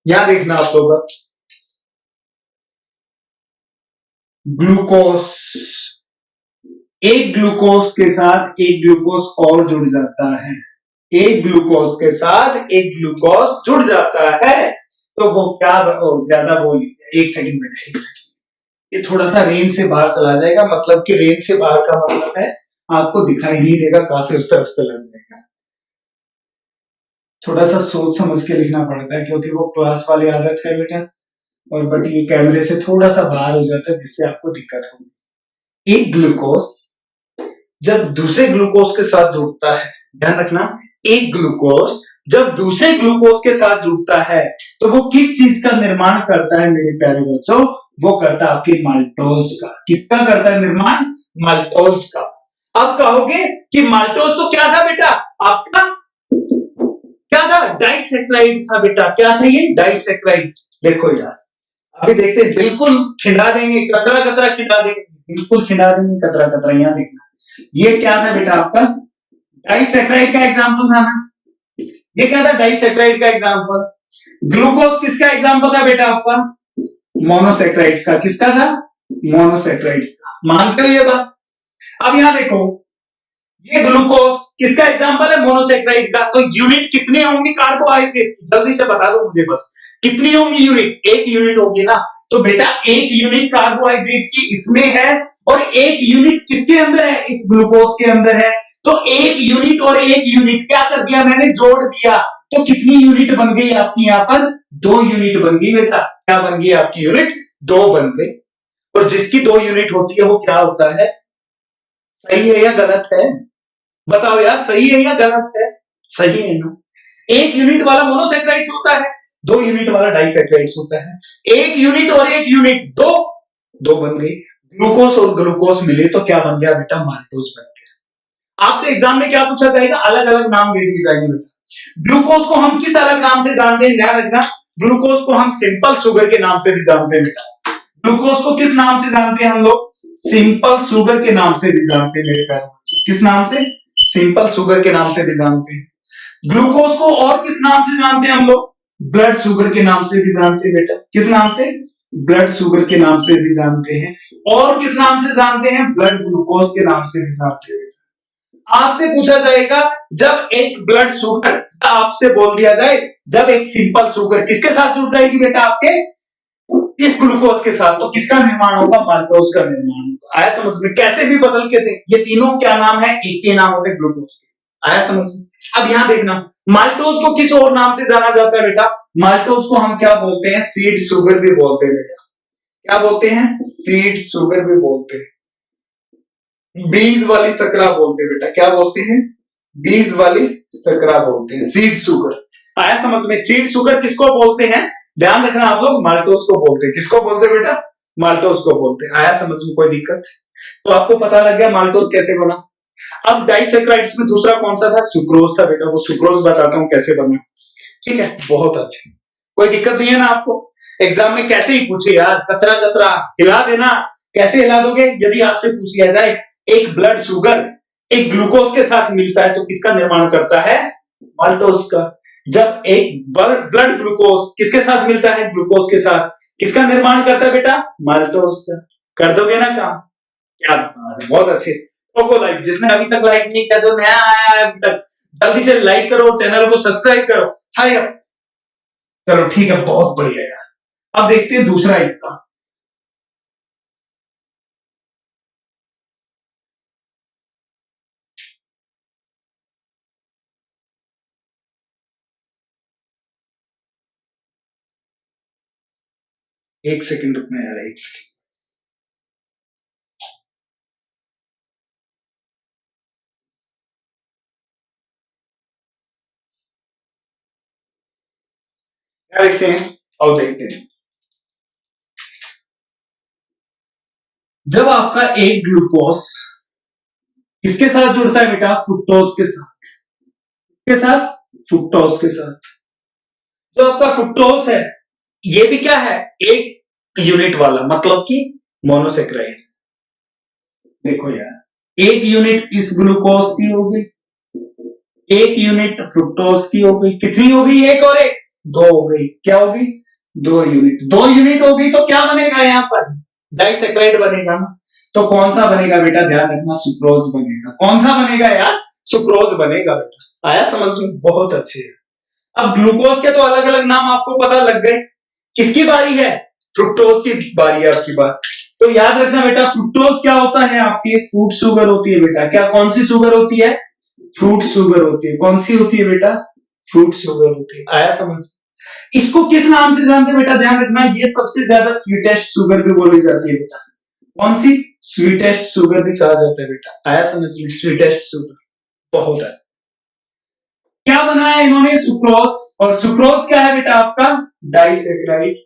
यहां देखना आप लोग, ग्लूकोस, एक ग्लूकोज के साथ एक ग्लूकोज और जुड़ जाता है, एक ग्लूकोज के साथ एक ग्लूकोज जुड़ जाता है, तो वो क्या, ज्यादा बोल, एक सेकंड बेटा, एक सेकंड, ये थोड़ा सा रेंज से बाहर चला जाएगा, मतलब कि रेंज से बाहर का मतलब है आपको दिखाई नहीं देगा, काफी उस तरफ चला जाएगा। थोड़ा सा सोच समझ के लिखना पड़ता है क्योंकि वो क्लास वाली आदत है बेटा, और बट ये कैमरे से थोड़ा सा बाहर हो जाता है जिससे आपको दिक्कत होगी। एक ग्लूकोज जब दूसरे ग्लूकोज के साथ जुड़ता है, ध्यान रखना, एक ग्लूकोज जब दूसरे ग्लूकोज के साथ जुड़ता है तो वो किस चीज का निर्माण करता है मेरे प्यारे बच्चों? वो करता है आपके माल्टोज का। किसका करता है निर्माण? माल्टोज का। अब कहोगे कि माल्टोज तो क्या था बेटा आपका? क्या था? डाइसैकराइड था बेटा। क्या था ये? डाइसैकराइड। देखो यार, अभी देखते हैं, बिल्कुल खिला देंगे, कतरा कतरा खिला देंगे, बिल्कुल खिला देंगे कतरा कतरा। यहां देखना, ये क्या था बेटा आपका? डाइसैकराइड का एग्जाम्पल था ना। ये क्या था? डाइसैकराइड का एग्जाम्पल। ग्लूकोज किसका एग्जाम्पल था बेटा आपका? मोनोसैकराइड्स का। किसका था? मोनोसैकराइड्स का। मानते हो ये बात? अब यहां देखो, ये ग्लूकोज किसका एग्जाम्पल है? मोनोसैकराइड का। तो यूनिट कितनी होंगी कार्बोहाइड्रेट की? जल्दी से बता दो मुझे बस, कितनी होंगी यूनिट? एक यूनिट होगी ना। तो बेटा एक यूनिट कार्बोहाइड्रेट की इसमें है और एक यूनिट किसके अंदर है? इस ग्लूकोज के अंदर है। तो एक यूनिट और एक यूनिट क्या कर दिया मैंने? जोड़ दिया। तो कितनी यूनिट बन गई आपकी यहां पर? 2 यूनिट बन गई बेटा। क्या बन गई आपकी यूनिट? 2 बन गई। और जिसकी 2 यूनिट होती है वो क्या होता है? सही है या गलत है? बताओ यार, सही है या गलत है? सही है ना। एक यूनिट वाला मोनोसैकराइड्स होता है, 2 यूनिट वाला डाइसैकराइड्स होता है। एक यूनिट और एक यूनिट, दो बन गई। ग्लूकोज और ग्लूकोज मिले तो क्या बन गया बेटा? माल्टोज बन गया। आपसे एग्जाम में क्या पूछा जाएगा? अलग अलग नाम दे दिए जाएंगे बेटा। ग्लूकोज को हम किस अलग नाम से जानते हैं? ध्यान रखना, ग्लूकोज को हम सिंपल शुगर के नाम से भी जानते हैं बेटा। ग्लूकोज को किस नाम से जानते हैं हम लोग? सिंपल शुगर के नाम से भी जानते हैं मेरे प्यारे। किस नाम से? सिंपल शुगर के नाम से भी जानते हैं। ग्लूकोज को और किस नाम से जानते हैं हम लोग? ब्लड शुगर के नाम से भी जानते हैं बेटा। किस नाम से? ब्लड शुगर के नाम से भी जानते हैं। और किस नाम से जानते हैं? ब्लड ग्लूकोज के नाम से भी जानते हैं। आपसे पूछा जाएगा, जब एक ब्लड शुगर आपसे बोल दिया जाए, जब एक सिंपल शुगर किसके साथ जुड़ जाएगी बेटा? आपके इस ग्लूकोज के साथ, तो किसका निर्माण होगा? माल्टोज का निर्माण होगा। आया समझ में? कैसे भी बदल के दें, ये तीनों क्या नाम है? एक के नाम होते हैं ग्लूकोज के। आया समझ में? अब यहां देखना, माल्टोज को किस और नाम से जाना जाता है बेटा? माल्टोज को हम क्या बोलते हैं? सीड शुगर भी बोलते हैं बेटा। क्या बोलते हैं? सीड शुगर भी बोलते हैं। बीज वाली सकरा बोलते हैं बेटा। क्या बोलते हैं? बीज वाली सकरा बोलते हैं, सीड शुगर। आया समझ में? सीड शुगर किसको बोलते हैं? ध्यान रखना आप लोग, माल्टोज को बोलते हैं। किसको बोलते हैं बेटा? माल्टोज को बोलते हैं। आया समझ में? कोई दिक्कत? तो आपको पता लग गया माल्टोज कैसे बना। अब डाइसैकराइड्स में दूसरा कौन सा था? सुक्रोज था बेटा। वो सुक्रोज बताता हूं कैसे बना। ठीक है, बहुत अच्छे। कोई दिक्कत नहीं है ना आपको? एग्जाम में कैसे ही पूछे यार, कतरा कतरा हिला देना। कैसे हिला दोगे? यदि आपसे पूछ लिया जाए एक ब्लड शुगर एक ग्लूकोज के साथ मिलता है तो किसका निर्माण करता है? माल्टोज का। जब एक ब्लड ग्लूकोज किसके साथ मिलता है? ग्लूकोज के साथ, किसका निर्माण करता है बेटा? माल्टोज का। कर दोगे ना काम? क्या बात है, बहुत अच्छे। तो लाइक, जिसने अभी तक लाइक नहीं किया, जो नया आया है अभी तक, जल्दी से लाइक करो और चैनल को सब्सक्राइब करो। हाय, चलो ठीक है, बहुत बढ़िया यार। अब देखते हैं दूसरा इसका। एक सेकंड रुकना यार, एक सेकंड। क्या देखते हैं? और देखते हैं, जब आपका एक ग्लूकोज किसके साथ जुड़ता है बेटा? फ्रुक्टोज के साथ। किसके साथ? फ्रुक्टोज के साथ। जो आपका फ्रुक्टोज है, ये भी क्या है? एक यूनिट वाला, मतलब कि मोनोसेक्राइड। देखो यार, एक यूनिट इस ग्लूकोज की हो गई, एक यूनिट फ्रुक्टोज की हो गई। कितनी हो गई? एक और एक, 2 हो गई। क्या हो गई? 2 यूनिट। 2 यूनिट हो गई तो क्या बनेगा यहां पर? डाइसैकराइड बनेगा ना। तो कौन सा बनेगा बेटा? ध्यान रखना, सुक्रोज बनेगा। कौन सा बनेगा यार? सुक्रोज बनेगा बेटा। आया समझ में? बहुत अच्छे है। अब ग्लूकोज के तो अलग अलग नाम आपको पता लग गए। किसकी बारी है? फ्रुक्टोज की बारी है आपकी बात। तो याद रखना बेटा, फ्रुक्टोज क्या होता है? आपकी फ्रूट शुगर होती है बेटा। क्या? कौन सी शुगर होती है? फ्रूट शुगर होती है। कौन सी होती है बेटा? फ्रूट शुगर होती है। आया समझ? इसको किस नाम से जानते हैं बेटा? ध्यान रखना, ये सबसे ज्यादा स्वीटेस्ट शुगर भी बोली जाती है बेटा। कौन सी? स्वीटेस्ट शुगर भी कहा जाता है बेटा। आया समझ में? स्वीटेस्ट शुगर बहुत है। क्या बनाया इन्होंने? सुक्रोज। और सुक्रोज क्या है बेटा आपका? डाइसैकराइड।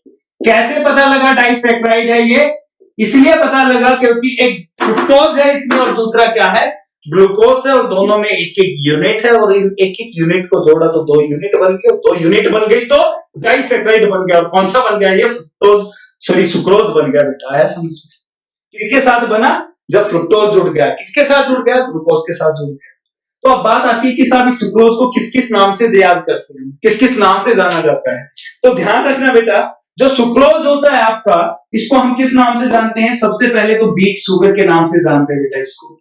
कैसे पता लगा डाइसैकराइड है ये? इसलिए पता लगा क्योंकि एक फ्रुक्टोज है इसमें और दूसरा क्या है? ग्लूकोज है, और दोनों में एक एक यूनिट है, और इन एक एक यूनिट को जोड़ा तो 2 यूनिट बन गई, 2 यूनिट बन गई तो डाइसैकराइड बन गया। और कौन सा बन गया? ये फ्रुक्टोज, सॉरी सुक्रोज बन गया बेटा। आया समझ में? किसके साथ बना? जब फ्रुक्टोज जुड़ गया। किसके साथ जुड़ गया? ग्लूकोज के साथ जुड़ गया। तो अब बात आती है कि साहब इस सुक्रोज को किस किस नाम से याद करते हैं, किस किस नाम से जाना जाता है? तो ध्यान रखना बेटा, जो सुक्रोज होता है आपका, इसको हम किस नाम से जानते हैं? सबसे पहले तो बीट शुगर के नाम से जानते हैं बेटा इसको।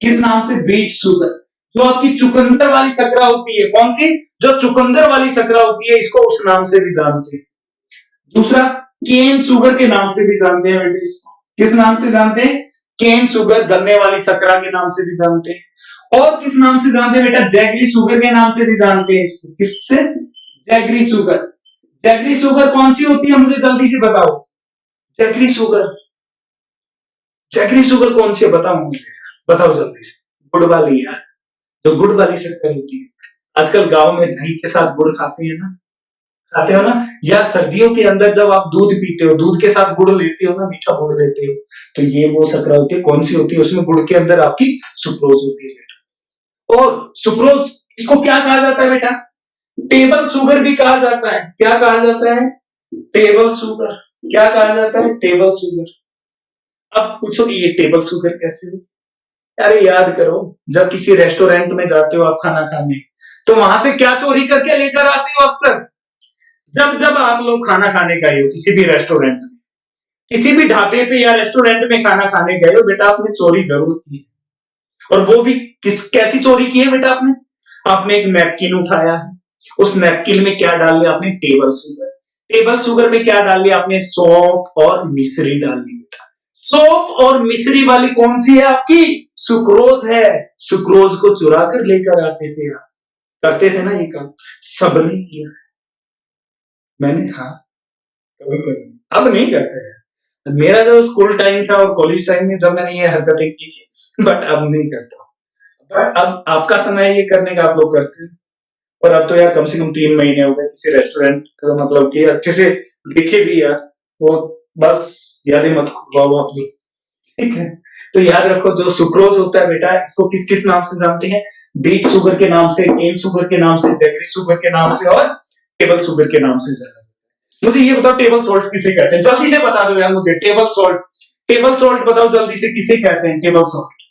किस नाम से? Beet sugar. जो आपकी चुकंदर वाली सकरा होती है, कौन सी? जो चुकंदर वाली सकरा होती है, इसको उस नाम से भी जानते हैं। दूसरा, केन शुगर के नाम से भी जानते हैं बेटा इसको। किस नाम से जानते हैं? केन शुगर, गन्ने वाली सकरा के नाम से भी जानते हैं। और किस नाम से जानते हैं बेटा? जैगरी शुगर के नाम से भी जानते हैं इसको। किससे? Jaggery sugar. जैगरी शुगर कौन सी होती है? मुझे जल्दी से बताओ। जैगरी शुगर, जैगरी शुगर कौन सी है? बताओ मुझे, बताओ जल्दी से। गुड़ वाली यार, जो गुड़ वाली शक्कर होती है। आजकल गांव में दही के साथ गुड़ खाते हैं ना, खाते हो ना? या सर्दियों के अंदर जब आप दूध पीते हो, दूध के साथ गुड़ लेते हो ना, मीठा गुड़ लेते हो, तो ये वो शक्कर होती है। कौन सी होती है? उसमें गुड़ के अंदर आपकी सुक्रोज होती है बेटा। और सुक्रोज, इसको क्या कहा जाता है बेटा? टेबल शुगर भी कहा जाता है। क्या कहा जाता है? Table sugar. क्या कहा जाता है? Table sugar. अब पूछो कि ये टेबल शुगर कैसे हो? अरे याद करो, जब किसी रेस्टोरेंट में जाते हो आप खाना खाने, तो वहां से क्या चोरी करके लेकर आते हो अक्सर? जब जब आप लोग खाना खाने गए हो किसी भी रेस्टोरेंट में, किसी भी ढाबे पे या रेस्टोरेंट में खाना खाने गए हो बेटा, आपने चोरी जरूर की है। और वो भी कैसी चोरी की है बेटा आपने? आपने एक नैपकिन उठाया है, उस नैपकिन में क्या डाल लिया आपने? Table sugar. टेबल शुगर में क्या डाल लिया आपने? सौंफ और मिश्री डाल ली बेटा। सौंफ और मिश्री वाली कौन सी है आपकी? सुक्रोज है। सुक्रोज को चुरा कर लेकर आते थे आप, करते थे ना ये काम? सबने किया, मैंने, हाँ, कभी कभी। अब नहीं करते हैं। मेरा जो स्कूल टाइम था और कॉलेज टाइम में जब मैंने ये हरकतें की थी, बट अब नहीं करता। बट अब आपका समय ये करने का, आप लोग करते हैं। और अब तो यार कम से कम 3 महीने हो गए किसी रेस्टोरेंट का, मतलब कि अच्छे से देखे भी यार, वो बस यादें मत खुलवाओ आप लोग, ठीक है? तो याद रखो, जो सुक्रोज होता है बेटा, इसको किस किस नाम से जानते हैं? बीट शुगर के नाम से, केन शुगर के नाम से, जैगरी शुगर के नाम से, और टेबल शुगर के नाम से जाना जाता है। मुझे ये बताओ, टेबल सॉल्ट किसे कहते हैं? जल्दी से बता दो यार मुझे। टेबल सॉल्ट, टेबल सॉल्ट बताओ जल्दी से, किसे कहते हैं टेबल सॉल्ट?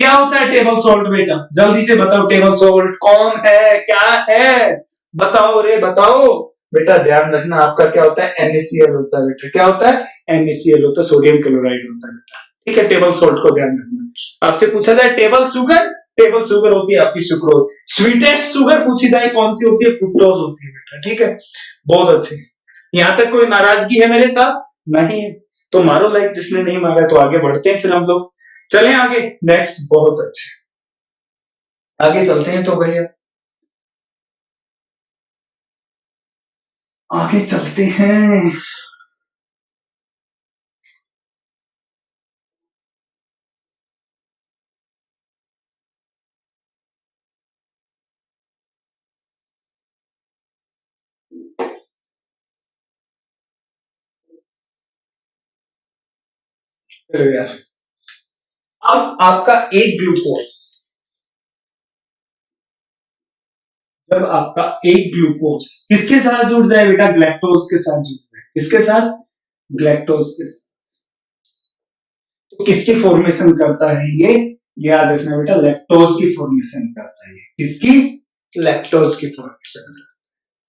क्या होता है टेबल सॉल्ट बेटा? जल्दी से बताओ, टेबल सॉल्ट कौन है, क्या है? बताओ रे बताओ बेटा। ध्यान रखना, आपका क्या होता है? NaCl होता है बेटा। क्या होता है? NaCl होता है, सोडियम क्लोराइड होता है बेटा, ठीक है? टेबल सॉल्ट को ध्यान रखना। आपसे पूछा जाए टेबल शुगर, टेबल शुगर होती है आपकी सुक्रोज। स्वीटेस्ट शुगर पूछी जाए कौन सी होती है? फ्रुक्टोज होती है बेटा, ठीक है? बहुत अच्छे। यहां तक कोई नाराजगी है मेरे साथ? नहीं है तो मारो लाइक, जिसने नहीं मारा तो आगे बढ़ते हैं फिर हम लोग। चलें आगे, नेक्स्ट। बहुत अच्छे, आगे चलते हैं तो भैया, आगे चलते हैं। चलो यार, अब आपका एक ग्लूकोज, जब आपका एक ग्लूकोज किसके साथ जुड़ जाए बेटा? ग्लैक्टोज के साथ जुड़ जाए। किसके साथ? ग्लैक्टोज के साथ। तो किसकी फॉर्मेशन करता है ये? याद रखना बेटा, लैक्टोज की फॉर्मेशन करता है। किसकी? लैक्टोज की फॉर्मेशन।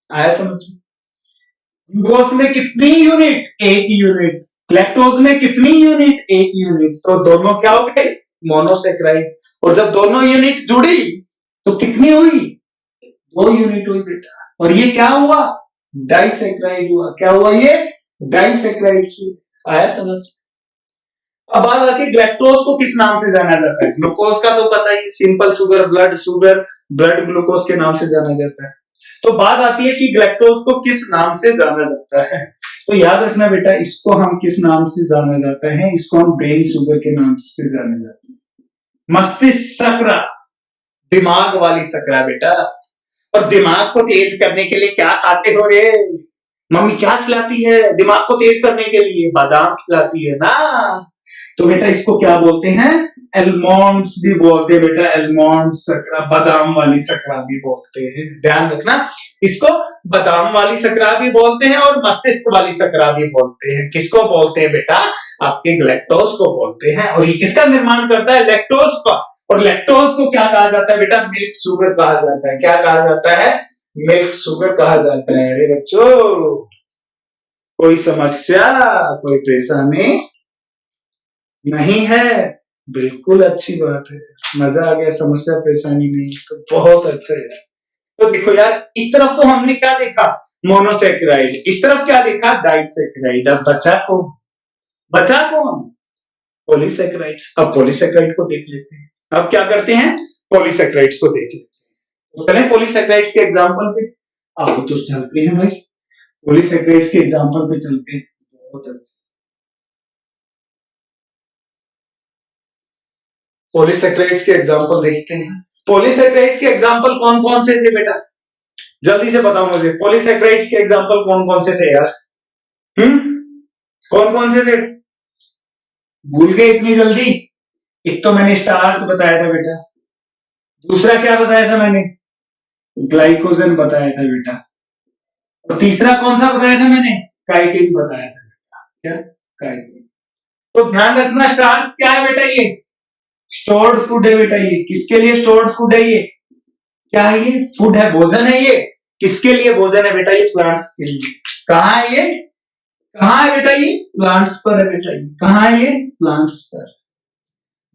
आया समझ में? ग्लूकोज में कितनी यूनिट? एक यूनिट। लैक्टोज में कितनी यूनिट? एक यूनिट। तो दोनों क्या हो गए? मोनोसेक्राइड। और जब दोनों यूनिट जुड़ी तो कितनी हुई? 2 यूनिट हुई बेटा। और ये क्या हुआ? डाइसेक्राइड हुआ। क्या हुआ ये? डाइसेक्राइड। आया समझ? अब बात आती है ग्लैक्टोज को किस नाम से जाना जाता है? ग्लूकोज का तो पता ही, सिंपल शुगर, ब्लड ग्लूकोज के नाम से जाना जाता है। तो बात आती है कि ग्लैक्टोज को किस नाम से जाना जाता है? तो याद रखना बेटा, इसको हम किस नाम से जाना जाता है? इसको हम ब्रेन शुगर के नाम से जाना जाता है। मस्तिष्क सकरा, दिमाग वाली सकरा बेटा। और दिमाग को तेज करने के लिए क्या खाते हो रे? मम्मी क्या खिलाती है दिमाग को तेज करने के लिए? बादाम खिलाती है ना। तो बेटा इसको क्या बोलते हैं? एलमॉन्ड्स भी बोलते हैं बेटा, एलमॉन्ड सकरा, बादाम वाली सकरा भी बोलते हैं, ध्यान रखना। इसको बादाम वाली सकरा भी बोलते हैं और मस्तिष्क वाली सकरा भी बोलते हैं। किसको बोलते हैं बेटा? आपके ग्लैक्टोज को बोलते हैं। और ये किसका निर्माण करता है? लैक्टोज का। और लैक्टोज को क्या कहा जाता है बेटा? मिल्क शुगर कहा जाता है। क्या कहा जाता है? मिल्क शुगर कहा जाता है। अरे बच्चों, कोई समस्या, कोई परेशानी नहीं है? बिल्कुल अच्छी बात है, मजा आ गया। समस्या परेशानी नहीं तो बहुत अच्छा है। तो देखो यार, इस तरफ तो हमने क्या देखा? मोनोसेक्राइड। इस तरफ क्या देखा? डाइसेक्राइड। अब बचा कौन? बचा कौन? पॉलीसेक्राइड्स। अब पॉलीसेक्राइड को देख लेते हैं। अब क्या करते हैं? पॉलीसेक्राइड्स को देख लेते हैं। तो चलें पॉलीसेक्राइड्स के एग्जाम्पल पे। अब तो चलते हैं भाई, पॉलीसेक्राइड्स के एग्जाम्पल पे चलते हैं। बहुत अच्छा। पॉलीसेक्राइड्स के एग्जाम्पल देखते हैं। पॉलीसेक्राइड्स के एग्जाम्पल कौन कौन से थे बेटा? जल्दी से बताओ मुझे, पॉलीसेक्राइड्स के एग्जाम्पल कौन कौन से थे यार? कौन कौन से थे? भूल गए इतनी जल्दी? एक तो मैंने स्टार्च बताया था बेटा, दूसरा क्या बताया था मैंने? ग्लाइकोजन बताया था बेटा, और तीसरा कौन सा बताया था मैंने? काइटिन बताया था बेटा। क्या? काइटिन। तो ध्यान रखना, स्टार्च क्या है बेटा? ये स्टोर्ड फूड है बेटा। ये किसके लिए स्टोर्ड फूड है? ये क्या है? ये फूड है, भोजन है। ये किसके लिए भोजन है बेटा? ये प्लांट्स के लिए। कहाँ है ये? कहाँ है बेटा? ये प्लांट्स पर है बेटा। ये कहाँ है? ये प्लांट्स पर।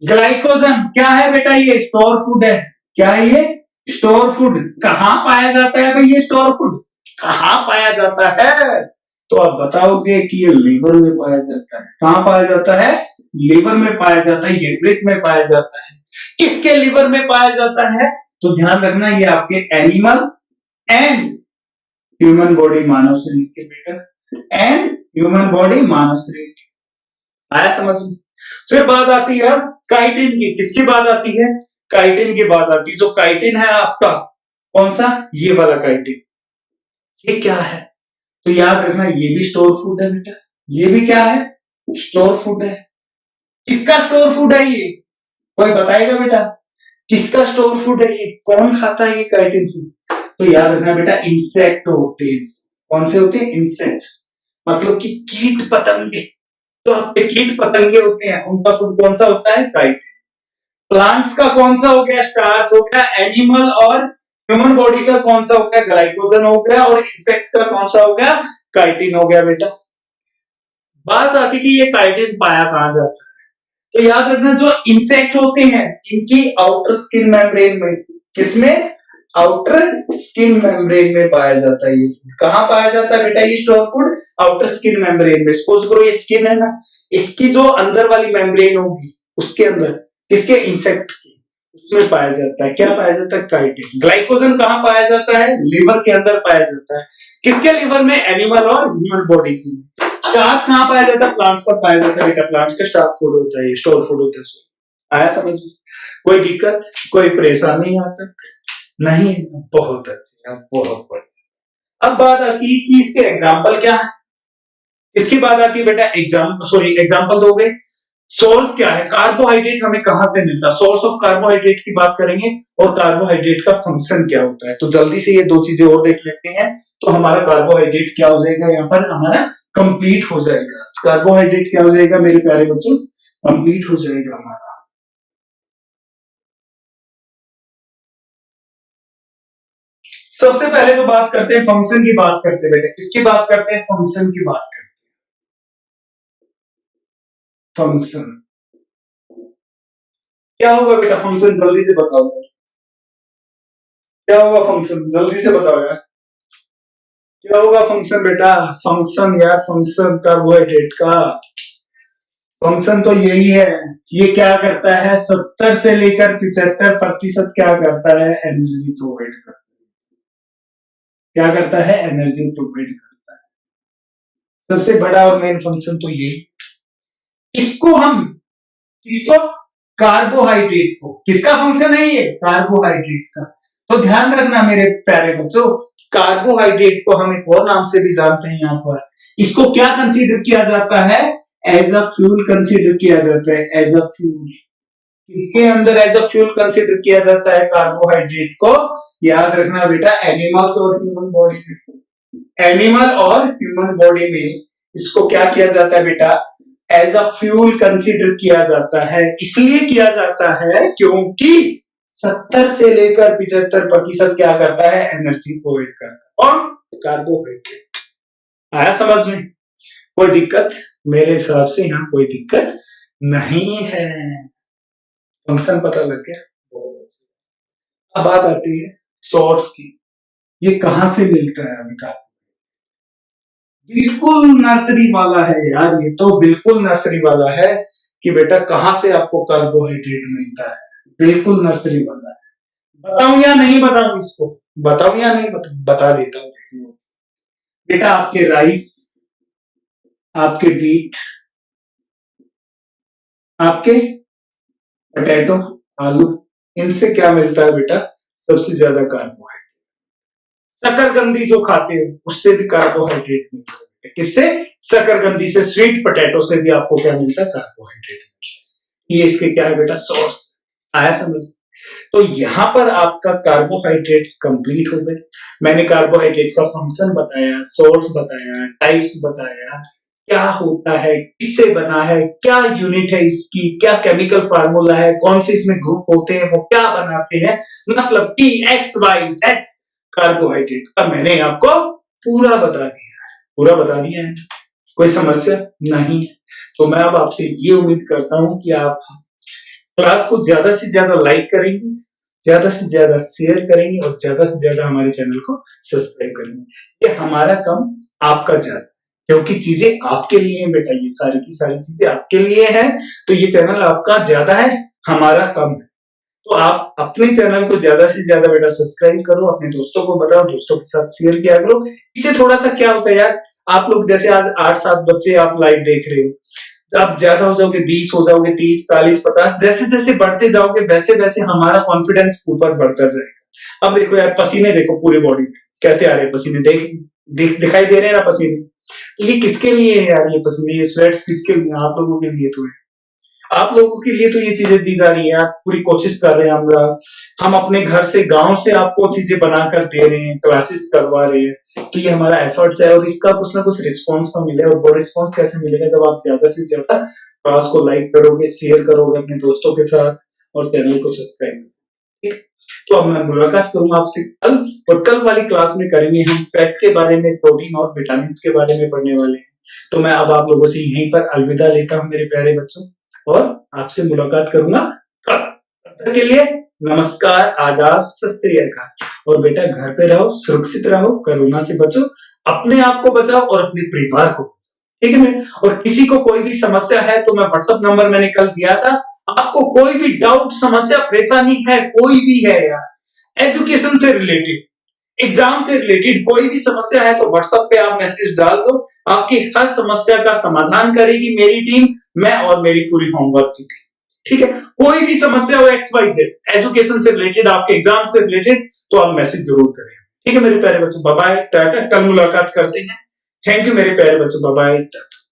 ग्लाइकोजन क्या है बेटा? ये स्टोर फूड है। क्या है ये? Store food. कहाँ पाया जाता है भाई ये स्टोर फूड? कहाँ पाया जाता है? तो आप बताओगे कि ये लीवर में पाया जाता है। कहाँ पाया जाता है? लीवर में पाया जाता है, यकृत में पाया जाता है। किसके लीवर में पाया जाता है? तो ध्यान रखना, ये आपके एनिमल एंड ह्यूमन बॉडी, मानव शरीर के बेटा, एंड ह्यूमन बॉडी, मानव शरीर। आया समझ में? फिर बात आती है काइटिन की। किसकी बात आती है? काइटिन की बात आती है। जो काइटिन है आपका, कौन सा? ये वाला काइटिन। ये क्या है? तो याद रखना, ये भी स्टोर फूड है बेटा। ये भी क्या है? स्टोर फूड है। किसका स्टोर फूड है ये? कोई बताएगा बेटा? किसका स्टोर फूड है ये? कौन खाता है ये काइटिन फूड? तो याद रखना बेटा, इंसेक्ट होते हैं। कौन से होते हैं? इंसेक्ट्स, मतलब कि कीट पतंगे। तो आपके कीट पतंगे होते हैं, उनका फूड कौन सा होता है? काइटिन। प्लांट्स का कौन सा हो गया? स्टार्च हो गया। एनिमल और ह्यूमन बॉडी का कौन सा हो गया? ग्लाइकोजन हो गया। और इंसेक्ट का कौन सा हो गया? काइटिन हो गया बेटा। बात आती कि ये काइटिन पाया कहां जाता है? तो याद रखना, जो इंसेक्ट होते हैं इनकी आउटर स्किन मेम्ब्रेन में। किसमें? आउटर स्किन मेम्ब्रेन में पाया जाता है ये फूड। कहां पाया जाता है बेटा ये store food? Outer skin membrane में। सपोज करो ये स्किन है ना, इसकी जो अंदर वाली मेम्ब्रेन होगी उसके अंदर, किसके? इंसेक्ट की, उसमें पाया जाता है। क्या पाया जाता है? काइटिन। ग्लाइकोजन कहां पाया जाता है? लीवर के अंदर पाया जाता है। किसके लीवर में? एनिमल और ह्यूमन बॉडी की। स्टार्च कहां पाया जाता है? प्लांट्स पर पाया जाता है बेटा। प्लांट्स का स्टार्च फूड होता है, स्टोर फूड होता है। आया समझ में? कोई दिक्कत, कोई परेशानी यहाँ तक नहीं? बहुत अच्छा, बहुत बढ़िया। अब बात आती है कि इसके एग्जाम्पल क्या है। इसकी बात आती है बेटा, एग्जाम्पल दो गए। सोर्स क्या है? कार्बोहाइड्रेट हमें कहां से मिलता है? सोर्स ऑफ कार्बोहाइड्रेट की बात करेंगे, और कार्बोहाइड्रेट का फंक्शन क्या होता है। तो जल्दी से ये दो चीजें और देख लेते हैं, तो हमारा कार्बोहाइड्रेट क्या हो जाएगा यहाँ पर? हमारा कंप्लीट हो जाएगा। कार्बोहाइड्रेट क्या हो जाएगा मेरे प्यारे बच्चों? कंप्लीट हो जाएगा हमारा। सबसे पहले तो बात करते हैं फंक्शन की। बात करते हैं बेटा, किसकी बात करते हैं? फंक्शन की बात करते हैं। फंक्शन क्या होगा बेटा? फंक्शन जल्दी से बताओ यार, क्या होगा फंक्शन? जल्दी से बताओ यार, क्या होगा फंक्शन बेटा? फंक्शन यार, फंक्शन कार्बोहाइड्रेट का फंक्शन तो यही है। ये क्या करता है? 70 से लेकर 75% क्या करता है? एनर्जी प्रोवाइड करता है। क्या करता है? एनर्जी प्रोवाइड करता है। सबसे बड़ा और मेन फंक्शन तो यही। इसको हम, इसको कार्बोहाइड्रेट को, किसका फंक्शन है ये? कार्बोहाइड्रेट का। तो ध्यान रखना मेरे प्यारे बच्चों, कार्बोहाइड्रेट को हम एक और नाम से भी जानते हैं यहाँ पर। इसको क्या कंसीडर किया जाता है? एज अ फ्यूल कंसीडर किया जाता है, एज अ फ्यूल। इसके अंदर एज अ फ्यूल कंसीडर किया जाता है कार्बोहाइड्रेट को। याद रखना बेटा, एनिमल्स और ह्यूमन बॉडी में, एनिमल और ह्यूमन बॉडी में इसको क्या किया जाता है बेटा? एज अ फ्यूल कंसीडर किया जाता है। इसलिए किया जाता है क्योंकि 70 से लेकर 75% क्या करता है? एनर्जी प्रोवाइड करता है। और कार्बोहाइड्रेट आया समझ में? कोई दिक्कत? मेरे हिसाब से यहाँ कोई दिक्कत नहीं है। फंक्शन पता लग गया। अब बात आती है सोर्स की। ये कहां से मिलता है हमें? बिल्कुल नर्सरी वाला है यार, ये तो बिल्कुल नर्सरी वाला है कि बेटा कहां से आपको कार्बोहाइड्रेट मिलता है। बिल्कुल नर्सरी वाला है। बताऊं या नहीं बताऊं? इसको बताऊं या नहीं बता देता हूं। बेटा आपके राइस, आपके व्हीट, आपके पोटैटो, आलू, इनसे क्या मिलता है बेटा? सबसे ज्यादा कार्बोहाइड्रेट। शकरकंदी जो खाते हो उससे भी कार्बोहाइड्रेट मिलता है। किससे? शकरकंदी से, स्वीट पोटैटो से भी आपको क्या मिलता है? कार्बोहाइड्रेट। ये इसके क्या है बेटा? सोर्स। आया समझ? तो यहां पर आपका कार्बोहाइड्रेट्स कंप्लीट हो गए। मैंने कार्बोहाइड्रेट का फंक्शन बताया, सोर्स बताया, टाइप्स बताया, क्या होता है, किससे बना है, क्या यूनिट है इसकी, क्या केमिकल फार्मूला है, कौन से इसमें ग्रुप होते हैं, वो क्या बनाते हैं, मतलब T X Y Z carbohydrate का मैंने आपको पूरा बता दिया है। पूरा बता दिया है, कोई समस्या नहीं है। तो मैं अब आपसे ये उम्मीद करता हूं कि आप क्लास को ज्यादा से ज्यादा लाइक करेंगे, ज्यादा से ज्यादा शेयर करेंगे और ज्यादा से ज्यादा हमारे चैनल को सब्सक्राइब करेंगे। ये हमारा कम, आपका ज्यादा, क्योंकि चीजें आपके लिए हैं बेटा, ये सारी की सारी चीजें आपके लिए हैं। तो ये चैनल आपका ज्यादा है, हमारा कम है। तो आप अपने चैनल को ज्यादा से ज्यादा बेटा सब्सक्राइब करो, अपने दोस्तों को बताओ, दोस्तों के साथ शेयर किया करो। इससे थोड़ा सा क्या होता है यार, आप लोग जैसे आज 8-7 बच्चे आप लाइव देख रहे हो, आप ज्यादा हो जाओगे, 20 हो जाओगे, 30, 40, 50, जैसे जैसे बढ़ते जाओगे वैसे वैसे हमारा कॉन्फिडेंस ऊपर बढ़ता जाएगा। अब देखो यार, पसीने देखो पूरे बॉडी में कैसे आ रहे हैं पसीने, दिखाई दे रहे हैं ना पसीने। तो ये किसके लिए है यार? ये पसीने, ये स्वेट्स किसके लिए? आप लोगों के लिए तो है। आप लोगों के लिए तो ये चीजें दी जा रही है। आप पूरी कोशिश कर रहे हैं, हम अपने घर से, गांव से आपको चीजें बनाकर दे रहे हैं, क्लासेस करवा रहे हैं। तो ये हमारा एफर्ट्स है और इसका कुछ ना कुछ रिस्पॉन्स तो मिले। और वो रिस्पॉन्स कैसे मिलेगा? जब आप ज्यादा से ज्यादा क्लास को लाइक करोगे, शेयर करोगे अपने दोस्तों के साथ और चैनल को सब्सक्राइब करोगे। तो अब मैं मुलाकात करूंगा आपसे कल, और कल वाली क्लास में करेंगे हम फैट के बारे में, प्रोटीन और विटामिन के बारे में पढ़ने वाले हैं। तो मैं अब आप लोगों से यहीं पर अलविदा लेता हूं मेरे प्यारे बच्चों, और आपसे मुलाकात करूंगा कल। तब तक के लिए नमस्कार, आदाब, सत श्री अकाल। और बेटा घर पे रहो, सुरक्षित रहो, कोरोना से बचो, अपने आप को बचाओ और अपने परिवार को, ठीक है? और किसी को कोई भी समस्या है तो मैं व्हाट्सएप नंबर मैंने कल दिया था, आपको कोई भी डाउट, समस्या, परेशानी है, कोई भी है यार, एजुकेशन से रिलेटेड, एग्जाम से रिलेटेड कोई भी समस्या है तो व्हाट्सएप पे आप मैसेज डाल दो। आपकी हर समस्या का समाधान करेगी मेरी टीम, मैं और मेरी पूरी होमवर्क की टीम, ठीक है? कोई भी समस्या हो XYZ, एजुकेशन से रिलेटेड, आपके एग्जाम से रिलेटेड, तो आप मैसेज जरूर करें, ठीक है मेरे प्यारे बच्चों? बाय बाय, टाटा, कल मुलाकात करते हैं। थैंक यू मेरे प्यारे बच्चों, बाय बाय, टाटा।